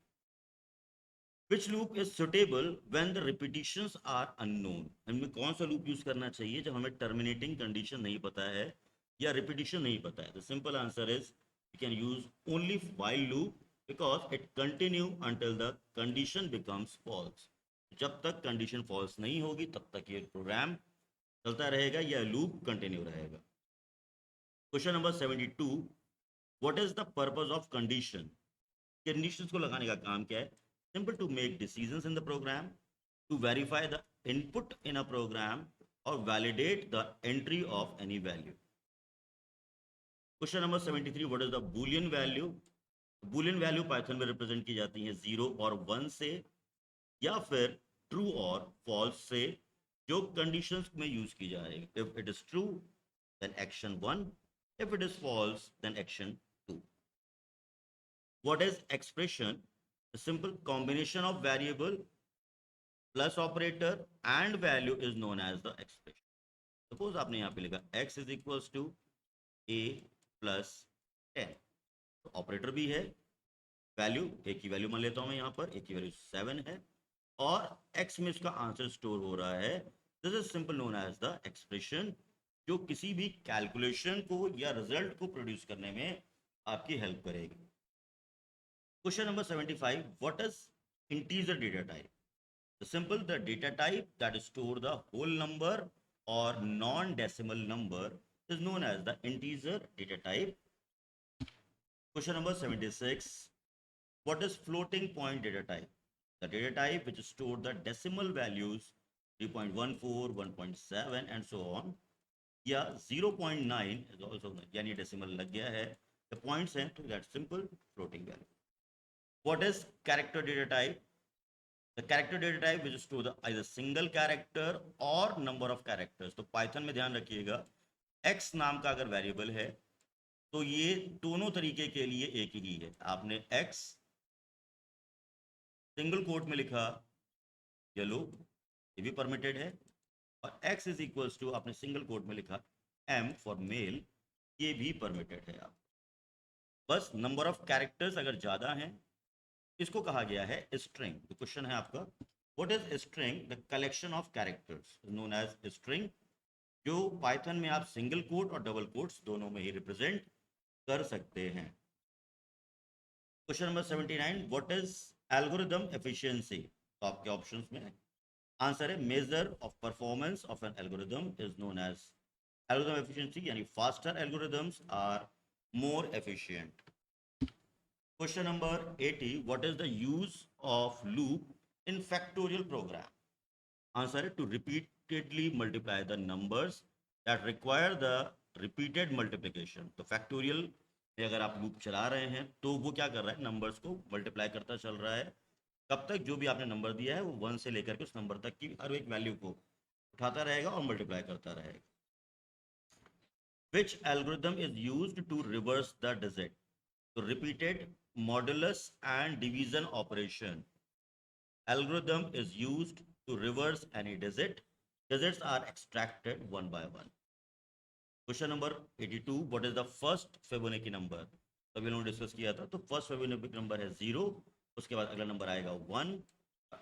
Which loop is suitable when the repetitions are unknown? हमें कौन सा लूप यूज करना चाहिए जब हमें टर्मिनेटिंग कंडीशन नहीं पता है या रिपीटिशन नहीं पता है? The simple answer is we can use only while loop because it continue until the condition becomes false. जब तक कंडीशन फॉल्स नहीं होगी तब तक ये प्रोग्राम चलता रहेगा या लूप कंटिन्यू रहेगा. Question number 72, what is the purpose of condition? Conditions को लगाने का काम क्या है? Simple, to make decisions in the program, to verify the input in a program or validate the entry of any value. Question number 73, what is the boolean value? Boolean value Python में represent की जाती है 0 और 1 से या फिर true और false से, जो conditions में use की जाएगी. If it is true, then action 1. If it is false, then action 2. What is expression? The simple combination of variable plus operator and value is known as the expression. Suppose आपने यहाँ पे लिखा x is equals to a plus 10, तो operator भी है, value a की value मान लेता हूँ मैं यहाँ पर, a की वैल्यू 7 है और x में इसका आंसर स्टोर हो रहा है. This is simple known as the expression, जो किसी भी कैलकुलेशन को या रिजल्ट को प्रोड्यूस करने में आपकी हेल्प करेगी. Question number 75, what is integer data type? The simple, the data type that store the whole number or non-decimal number is known as the integer data type. Question number 76, what is floating point data type? The data type which store the decimal values 3.14, 1.7 and so on. या 0.9 is also, यानी decimal लग गया है, the points हैं, तो that's simple floating value. What is character data type? The character data type which store the either single character or number of characters. तो Python में ध्यान रखिएगा, x नाम का अगर वेरिएबल है तो ये दोनों तरीके के लिए एक ही है. आपने x सिंगल कोट में लिखा येलो, ये भी परमिटेड है, और x इज इक्वल्स टू आपने सिंगल कोट में लिखा m फॉर मेल, ये भी परमिटेड है. आप बस नंबर ऑफ कैरेक्टर्स अगर ज्यादा हैं, इसको कहा गया है स्ट्रिंग. तो क्वेश्चन है आपका, what is string? The collection of characters known as string, जो पाइथन में आप सिंगल कोट और डबल कोट्स दोनों में ही रिप्रेजेंट कर सकते हैं. Question number 79, what is algorithm efficiency? तो आपके ऑप्शंस में आंसर है measure of performance of an algorithm is known as algorithm efficiency, यानी faster algorithms are more efficient. Question number 80, what is the use of loop in factorial program? Answer है to repeatedly multiply the numbers that require the repeated multiplication. तो factorial में अगर आप loop चला रहे हैं तो वो क्या कर रहा है, नंबर्स को मल्टीप्लाई करता चल रहा है. कब तक? जो भी आपने नंबर दिया है वो 1 से लेकर के उस नंबर तक की हर एक वैल्यू को उठाता रहेगा और मल्टीप्लाई करता रहेगा. Which algorithm is used to reverse the digit? तो repeated modulus and division operation algorithm is used to reverse any digit. Digits are extracted one by one. Question number 82, what is the first Fibonacci number? तभी लोगों ने discuss किया था. तो first Fibonacci number है 0, उसके बाद अगला नंबर आएगा 1,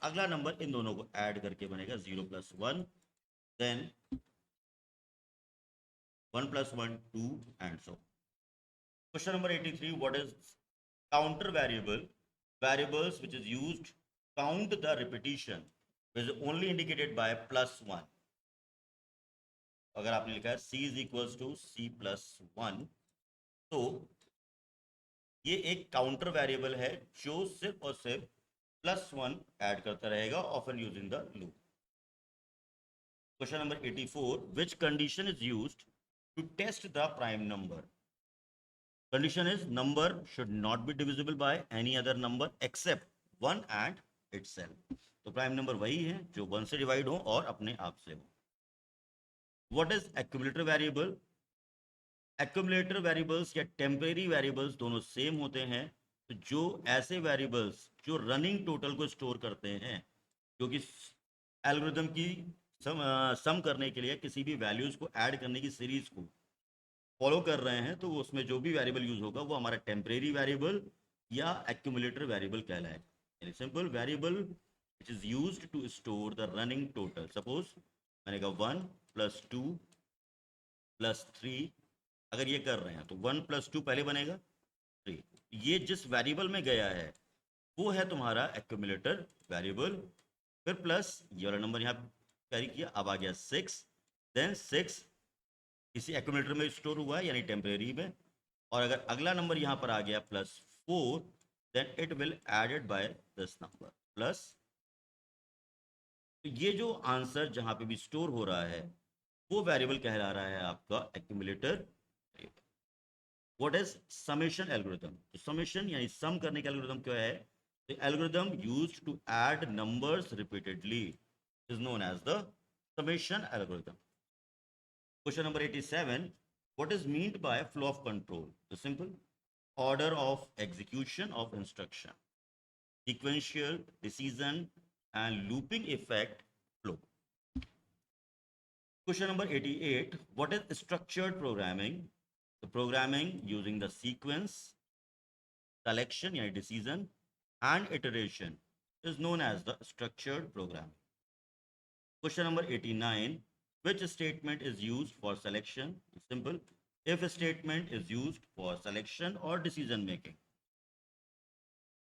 अगला नंबर इन दोनों को ऐड करके बनेगा 0 plus 1, then 1 plus 1 2 and so. Question number 83, what is counter variable? Variables which is used count the repetition, which is only indicated by +1. अगर आपने लिखा है c is equals to c+1, तो ये एक काउंटर वेरिएबल है जो सिर्फ और सिर्फ +1 ऐड करता रहेगा, often using the loop. Question number 84, which condition is used to test the prime number? Condition is number should not be divisible by any other number except 1 and itself. तो prime number वही है जो 1 से divide हो और अपने आप से हो. What is accumulator variable? Accumulator variables या temporary variables दोनों सेम होते हैं. तो जो ऐसे variables जो रनिंग टोटल को स्टोर करते हैं, जो कि एल्गोरिथम की सम करने के लिए किसी भी वैल्यूज को ऐड करने की सीरीज को फॉलो कर रहे हैं, तो उसमें जो भी वेरिएबल यूज होगा वो हमारा टेम्परेरी वेरिएबल या एक्यूमुलेटर वेरिएबल कहलाएगा. यानी simple variable which is used to store the running total. Suppose मैंने कहा 1 + 2 + 3, अगर ये कर रहे हैं तो 1 + 2 पहले बनेगा 3. ये जिस वेरिएबल में गया है वो है तुम्हारा एक्यूमुलेटर वेरिएबल. फिर प्लस ये वाला नंबर यहाँ कैरी किया, अब आ गया 6, देन 6 इसी एक्यूमुलेटर में स्टोर हुआ है यानी टेम्परेरी में. और अगर अगला नंबर यहाँ पर आ गया +4, then it will added by this number plus. तो ये जो आंसर जहाँ पे भी स्टोर हो रहा है वो वेरिएबल कहला रहा है आपका accumulator. What is summation algorithm? तो समेशन यानी सम करने का एल्गोरिथम क्या है? The algorithm used to add numbers repeatedly is known as the summation algorithm. Question number 87, what is meant by flow of control? The simple order of execution of instruction, sequential, decision and looping effect flow. Question number 88, what is structured programming? The programming using the sequence, selection yani decision and iteration is known as the structured programming. Question number 89, which statement is used for selection? Simple. If a statement is used for selection or decision making.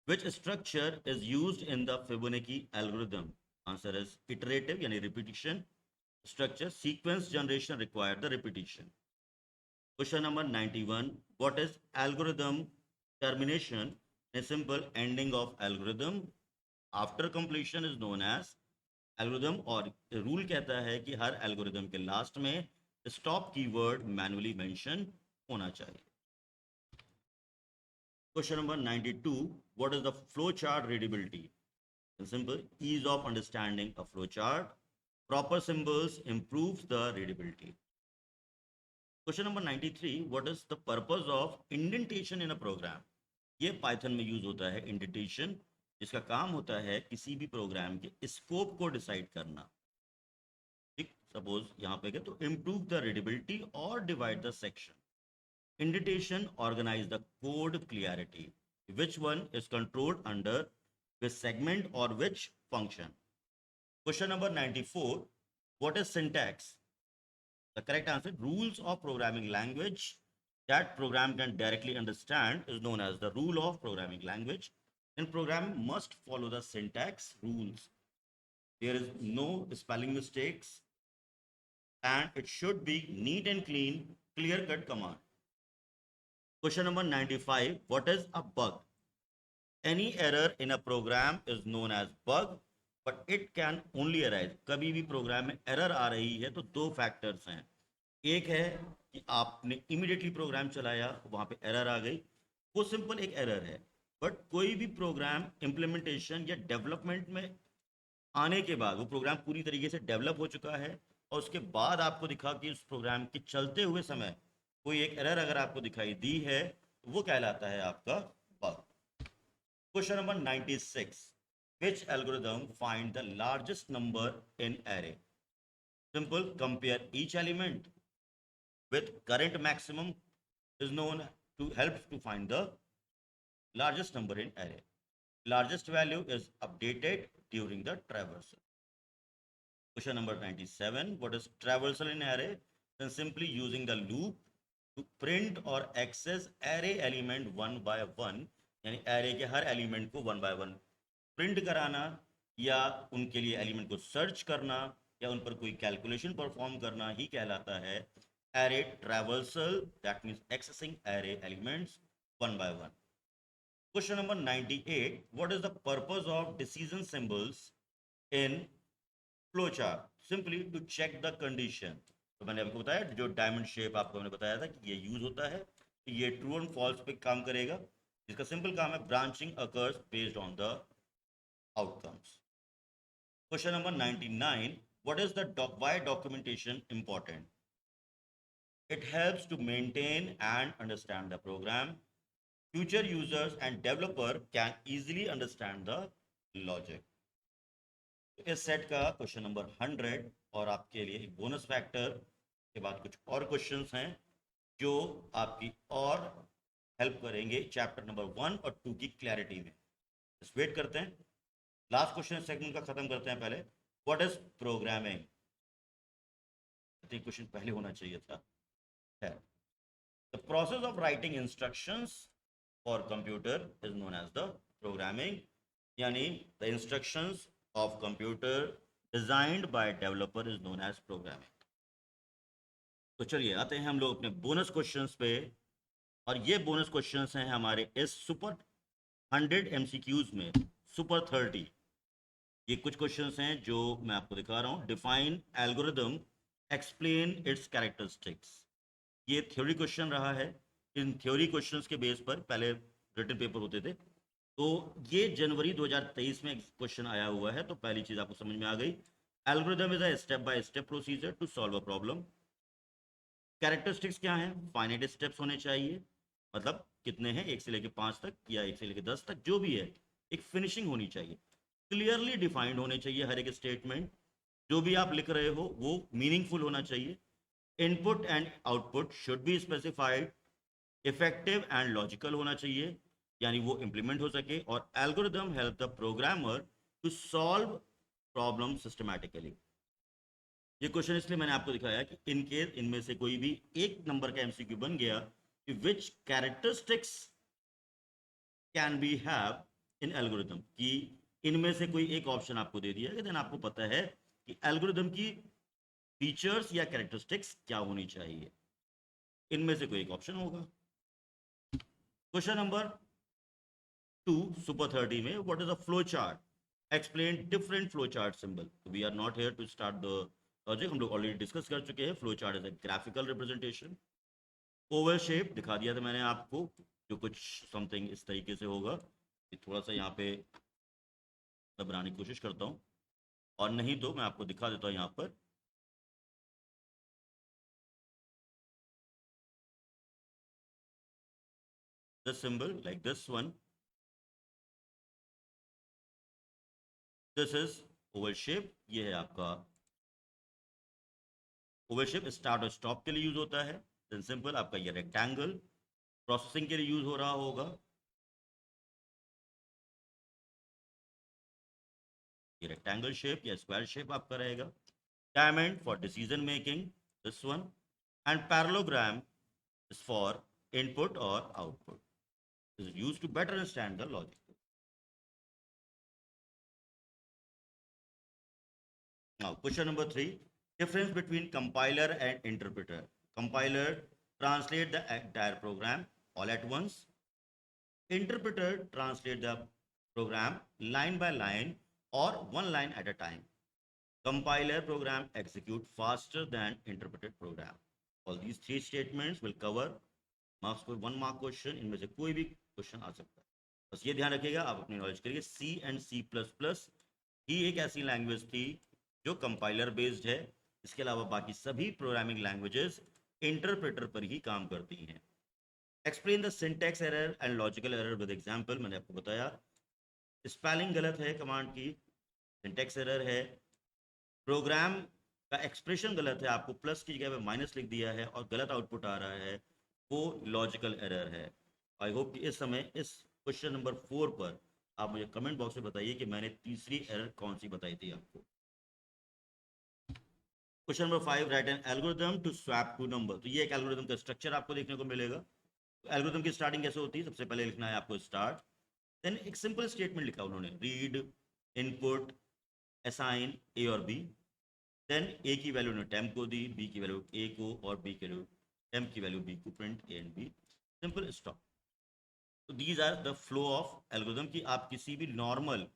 Which structure is used in the Fibonacci algorithm? Answer is iterative, yani repetition structure. Sequence generation required the repetition. Question number 91. What is algorithm termination? A simple ending of algorithm after completion is known as algorithm. और rule कहता है कि हर एल्गोरिथम के last में stop keyword manually mention होना चाहिए. Question number 92, what is the flow chart readability? Simple, ease of understanding a flow chart, proper symbols improves the readability. Question number 93, what is the purpose of indentation in a program? ये Python में use होता है indentation, जिसका काम होता है किसी भी प्रोग्राम के स्कोप को डिसाइड करना. ठीक, सपोज यहाँ पे तो इम्प्रूव द रीडेबिलिटी और divide the section. Indentation organise the code clarity. Which one is controlled under which segment और which function? Question number 94, what is syntax? The correct answer, rules of programming language that program can directly understand is known as the rule of programming language. In programming must follow the syntax rules. There is no spelling mistakes and it should be neat and clean, clear cut command. Question number 95, what is a bug? Any error in a program is known as bug, but it can only arise. कभी भी programme में error आ रही है तो दो factors हैं. एक है कि आपने इमीडिएटली प्रोग्राम चलाया, वहां पे एरर आ गई, वो सिंपल एक एरर है. बट कोई भी प्रोग्राम इंप्लीमेंटेशन या डेवलपमेंट में आने के बाद वो प्रोग्राम पूरी तरीके से डेवलप हो चुका है और उसके बाद आपको दिखा कि उस प्रोग्राम के चलते हुए समय कोई एक एरर अगर आपको दिखाई दी है तो वो कहलाता है आपका bug. Question number 96, which algorithm find the largest number in array? Simple, compare each element with current maximum is known to help to find the largest number in array. Largest value is updated during the traversal. Question number 97, what is traversal in array? Then simply using the loop to print or access array element one by one, यानी array के हर element को one by one print कराना या उनके लिए element को search करना या उन पर कोई कैलकुलेशन परफॉर्म करना ही कहलाता है array traversal, that means accessing array elements one by one. Question number 98, what is the purpose of decision symbols in flowchart? Simply to check the condition. तो मैंने आपको बताया जो डायमंड शेप आपको मैंने बताया था कि ये यूज होता है, ये ट्रू एंड फॉल्स पे काम करेगा, इसका सिंपल काम है branching occurs based on the outcomes. Question number 99, what is the why documentation important? It helps to maintain and understand the program. Future users and developer can easily understand the logic. तो इस set का question number 100 और आपके लिए एक bonus factor के बाद कुछ और क्वेश्चंस हैं जो आपकी और हेल्प करेंगे चैप्टर नंबर 1 और 2 की क्लैरिटी में. बस वेट करते हैं, लास्ट क्वेश्चन सेगमेंट का खत्म करते हैं. पहले व्हाट इज प्रोग्रामिंग? क्वेश्चन पहले होना चाहिए था. The process of writing instructions for computer is known as the programming. यानी the instructions of computer designed by developer is known as programming. तो चलिए आते हैं हम लोग अपने बोनस क्वेश्चंस पे, और ये बोनस क्वेश्चंस हैं हमारे इस सुपर 100 MCQs में सुपर 30. ये कुछ क्वेश्चंस हैं जो मैं आपको दिखा रहा हूँ. Define algorithm, explain it's characteristics. ये थ्योरी क्वेश्चन रहा है. इन थ्योरी क्वेश्चंस के बेस पर पहले रिटन पेपर होते थे, तो ये जनवरी 2023 में क्वेश्चन आया हुआ है. तो पहली चीज आपको समझ में आ गई, algorithm is a step by step procedure to solve a problem. Characteristics क्या है? फाइनाइट स्टेप्स होने चाहिए, मतलब कितने हैं 1 से लेकर 5 तक या 1 से लेकर 10 तक, जो भी है एक फिनिशिंग होनी चाहिए. क्लियरली डिफाइंड होने चाहिए हर एक स्टेटमेंट. जो भी आप लिख रहे हो वो मीनिंगफुल होना चाहिए. Input and output should be specified. Effective and logical होना चाहिए, यानी वो इंप्लीमेंट हो सके. और algorithm help the programmer to solve problem systematically. ये क्वेश्चन इसलिए मैंने आपको दिखाया कि इनकेस इनमें से कोई भी एक नंबर का एमसीक्यू बन गया कि which characteristics can be have in algorithm, कि इनमें से कोई एक ऑप्शन आपको दे दिया, देन आपको पता है कि एल्गोरिदम की फीचर्स या कैरेक्टरिस्टिक्स क्या होनी चाहिए. इनमें से कोई एक ऑप्शन होगा. क्वेश्चन नंबर 2 सुपर 30 में, what is a flow chart? Explain different flow chart symbol. We are not here to start the logic, हम लोग ऑलरेडी डिस्कस कर चुके हैं. Flow chart is a graphical representation. Oval shape दिखा दिया था मैंने आपको, जो कुछ समथिंग इस तरीके से होगा. थोड़ा सा यहाँ पे बनाने की कोशिश करता हूँ, और नहीं तो मैं आपको दिखा देता हूँ यहाँ पर. This symbol like this one, this is oval shape. ये है आपका ओवल शेप. स्टार्ट और स्टॉप के लिए यूज होता है. देन सिंपल आपका ये रेक्टेंगल प्रोसेसिंग के लिए यूज हो रहा होगा. ये रेक्टेंगल शेप या स्क्वायर शेप आपका रहेगा. Diamond for decision making, this one. And parallelogram is for input और output. This is used to better understand the logic. Now, question number 3, difference between compiler and interpreter. Compiler translate the entire program all at once. Interpreter translate the program line by line or one line at a time. Compiler program execute faster than interpreted program. All these three statements will cover marks को 1 mark question. इनमें से कोई भी question आ सकता है. बस ये ध्यान रखिएगा, आप अपनी नॉलेज करिए. सी एंड सी प्लस प्लस ही एक ऐसी लैंग्वेज थी जो कंपाइलर बेस्ड है. इसके अलावा बाकी सभी प्रोग्रामिंग लैंग्वेजेस इंटरप्रेटर पर ही काम करती हैं. Explain the syntax error and logical error with example. मैंने आपको बताया स्पेलिंग गलत है कमांड की, सिंटैक्स एरर है. प्रोग्राम का एक्सप्रेशन गलत है, आपको प्लस की जगह पे माइनस लिख दिया है और गलत आउटपुट आ रहा है, वो लॉजिकल एरर है. आई होप कि इस समय इस क्वेश्चन नंबर 4 पर आप मुझे कमेंट बॉक्स में बताइए कि मैंने तीसरी एरर कौन सी बताई थी आपको. Question number 5, write an algorithm to swap two number. तो ये एक एल्गोरिथम का स्ट्रक्चर आपको देखने को मिलेगा. तो एल्गोरिथम की स्टार्टिंग कैसे होती है? सबसे पहले लिखना है आपको स्टार्ट, देन एक सिंपल स्टेटमेंट लिखा उन्होंने, रीड, इनपुट, असाइन ए और बी. देन ए की वैल्यू ने टेम्प को दी, बी की वैल्यू ए को, और बी की वैल्यू टेम्प की वैल्यू बी को, print A and B, simple stop. तो these are the flow of algorithm कि आप किसी भी नॉर्मल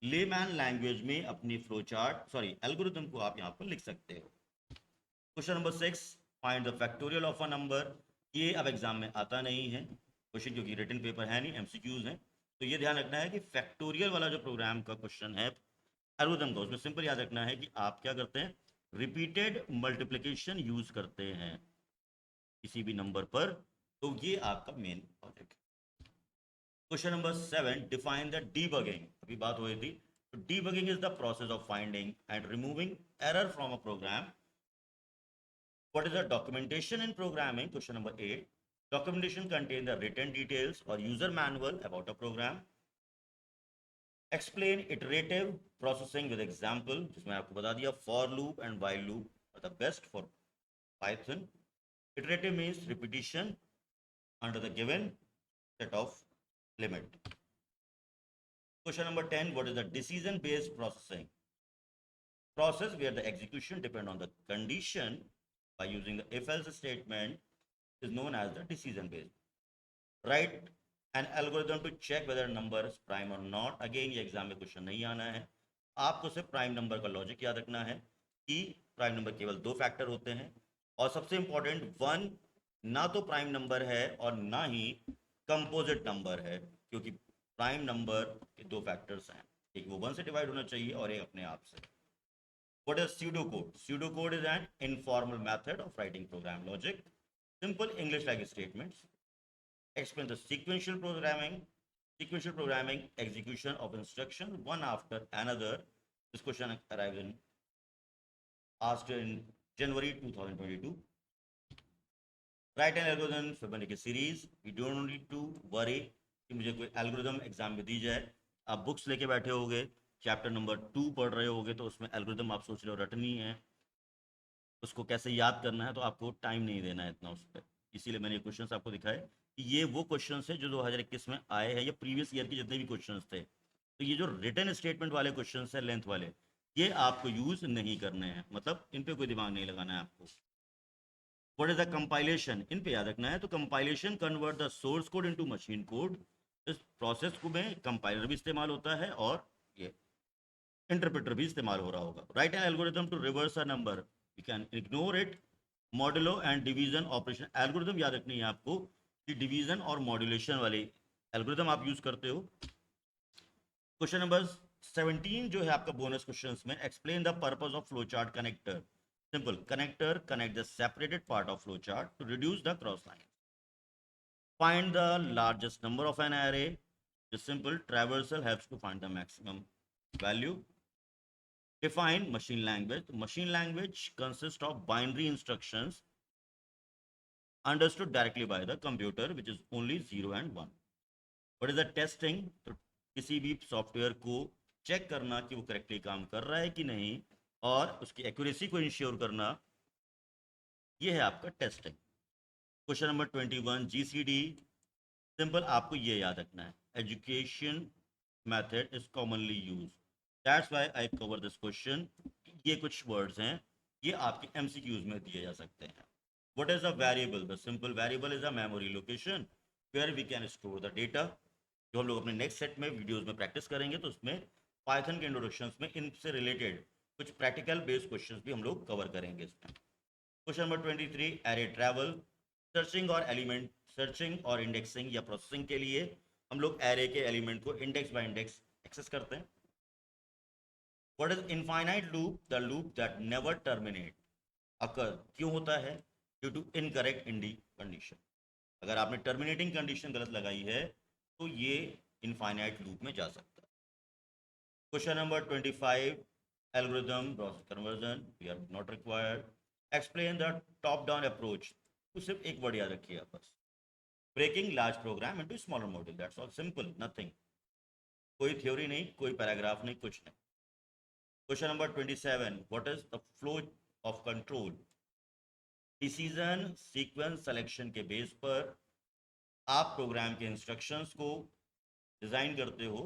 लेमैन लैंग्वेज में अपनी फ्लो चार्ट एल्गोरिथम को आप यहाँ पर लिख सकते हो। Question number 6, find the factorial of a number. ये अब एग्जाम में आता नहीं है क्वेश्चन, क्योंकि रिटन पेपर है नहीं, एमसीक्यूज हैं। तो ये ध्यान रखना है कि फैक्टोरियल वाला जो प्रोग्राम का क्वेश्चन है एल्गोरिथम का, उसमें सिंपल याद रखना है कि आप क्या करते हैं, रिपीटेड मल्टीप्लिकेशन यूज करते हैं किसी भी नंबर पर। तो ये आपका main project. Question number 7, define the debugging. अभी बात हो रही थी, तो debugging is the process of finding and removing error from a program. What is the documentation in programming? Question number 8. Documentation contains the written details or user manual about a program. Explain iterative processing with example, जिसमें आपको बता दिया for loop and while loop are the best for Python. Iterative means repetition under the given set of limit. Question number 10. What is the decision-based processing? Process where the execution depends on the condition by using the if-else statement is known as the decision-based. Write an algorithm to check whether a number is prime or not. Again ये exam में question नहीं आना है, आपको सिर्फ prime number का logic याद रखना है कि प्राइम नंबर केवल दो फैक्टर होते हैं, और सबसे इंपॉर्टेंट वन ना तो प्राइम नंबर है और ना ही कंपोजिट नंबर है, क्योंकि प्राइम नंबर के दो फैक्टर्स हैं, एक वो वन से डिवाइड होना चाहिए और एक अपने आप से। What is pseudocode? Pseudocode is an informal method of writing program logic. Simple English-like statements. Explain the sequential programming execution of instruction one after another. This question arrived in asked in January 2022. Write an algorithm Fibonacci series. We don't need to worry कि मुझे कोई algorithm exam में दी जाए। आप books लेके बैठे होगे, chapter number 2 पढ़ रहे होगे, तो उसमें एल्गोरिथम आप सोच रहे हो रटनी है, उसको कैसे याद करना है, तो आपको टाइम नहीं देना है इतना उस पर। इसीलिए मैंने क्वेश्चंस आपको दिखाए कि ये वो क्वेश्चंस है जो 2021 में आए हैं, या प्रीवियस ईयर के जितने भी क्वेश्चंस थे। तो ये जो रिटन स्टेटमेंट वाले क्वेश्चंस हैं लेंथ वाले, ये आपको यूज नहीं करने हैं, मतलब इन पे कोई दिमाग नहीं लगाना है आपको। What is the compilation? इन पे याद रखना है। तो compilation convert the source code into machine code. इस प्रोसेस को में कंपाइलर भी इस्तेमाल होता है और ये इंटरप्रेटर भी इस्तेमाल हो रहा होगा। Write an algorithm to reverse a number, we can ignore it. Modulo and division operation algorithm याद रखनी है आपको कि डिवीजन और मॉड्यूलेशन वाले एल्गोरिथम आप यूज करते हो। क्वेश्चन नंबर 17 जो है आपका बोनस क्वेश्चन में, explain the purpose of flow chart connector. Simple, connector connect the separated part of flow chart to reduce the cross line. Find the largest number of an array. The simple traversal helps to find the maximum value. Define machine language. Machine language consists of binary instructions understood directly by the computer, which is only 0 and 1. What is the testing? तो किसी भी software को check करना कि वो correctly काम कर रहा है कि नहीं, और उसकी एक्यूरेसी को इंश्योर करना, ये है आपका testing. Question number 21, GCD. Simple, आपको ये याद रखना है, education method is commonly use, that's why I cover this question. ये कुछ वर्ड्स हैं, ये आपके एमसीक्यूज में दिए जा सकते हैं। What is a variable? The simple variable is a memory location where we can store the data. जो हम लोग अपने नेक्स्ट सेट में वीडियोस में प्रैक्टिस करेंगे, तो उसमें पाइथन के इंट्रोडक्शंस में इनसे रिलेटेड कुछ प्रैक्टिकल बेस्ड क्वेश्चंस भी हम लोग कवर करेंगे इसमें। Question number 23, array travel. Searching और इंडेक्सिंग या प्रोसेसिंग के लिए हम लोग एरे के एलिमेंट को इंडेक्स बाय इंडेक्स एक्सेस करते हैं। What is infinite loop? The loop that never terminate occur. क्यों होता है? Due to incorrect indie condition. अगर आपने टर्मिनेटिंग कंडीशन गलत लगाई है तो ये इनफाइनाइट लूप में जा सकता है। Question number 25, algorithm process conversion, we are not required. Explain the top down approach. तो सिर्फ एक वर्ड याद रखिए आप बस, breaking large program into smaller module, that's all, simple, nothing, कोई थ्योरी नहीं, कोई पैराग्राफ नहीं, कुछ नहीं। Question number 27, what is the flow of control? Decision sequence selection के बेस पर आप प्रोग्राम के इंस्ट्रक्शंस को डिजाइन करते हो,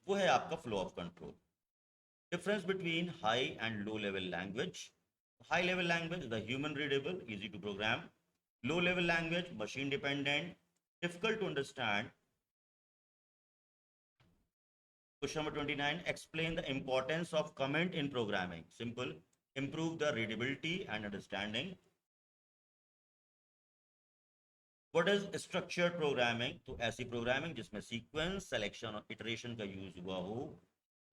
वो है आपका flow of control. Difference between high and low level language. High level language, the human readable, easy to program. Low level language, machine dependent, difficult to understand. Question number 29, explain the importance of comment in programming. Simple, improve the readability and understanding. What is structured programming? तो ऐसी programming जिसमें sequence, selection और iteration का use हुआ हो,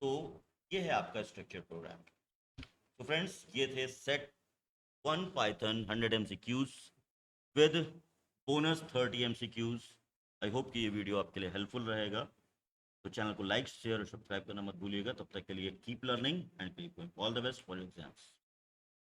तो ये है आपका स्ट्रक्चर्ड प्रोग्रामिंग. तो फ्रेंड्स, ये थे set 1 Python 100 MCQs with bonus 30 MCQs. I hope कि ये वीडियो आपके लिए हेल्पफुल रहेगा. तो चैनल को लाइक, शेयर और सब्सक्राइब करना मत भूलिएगा. तब तक के लिए keep learning and keep going. All the best for your exams.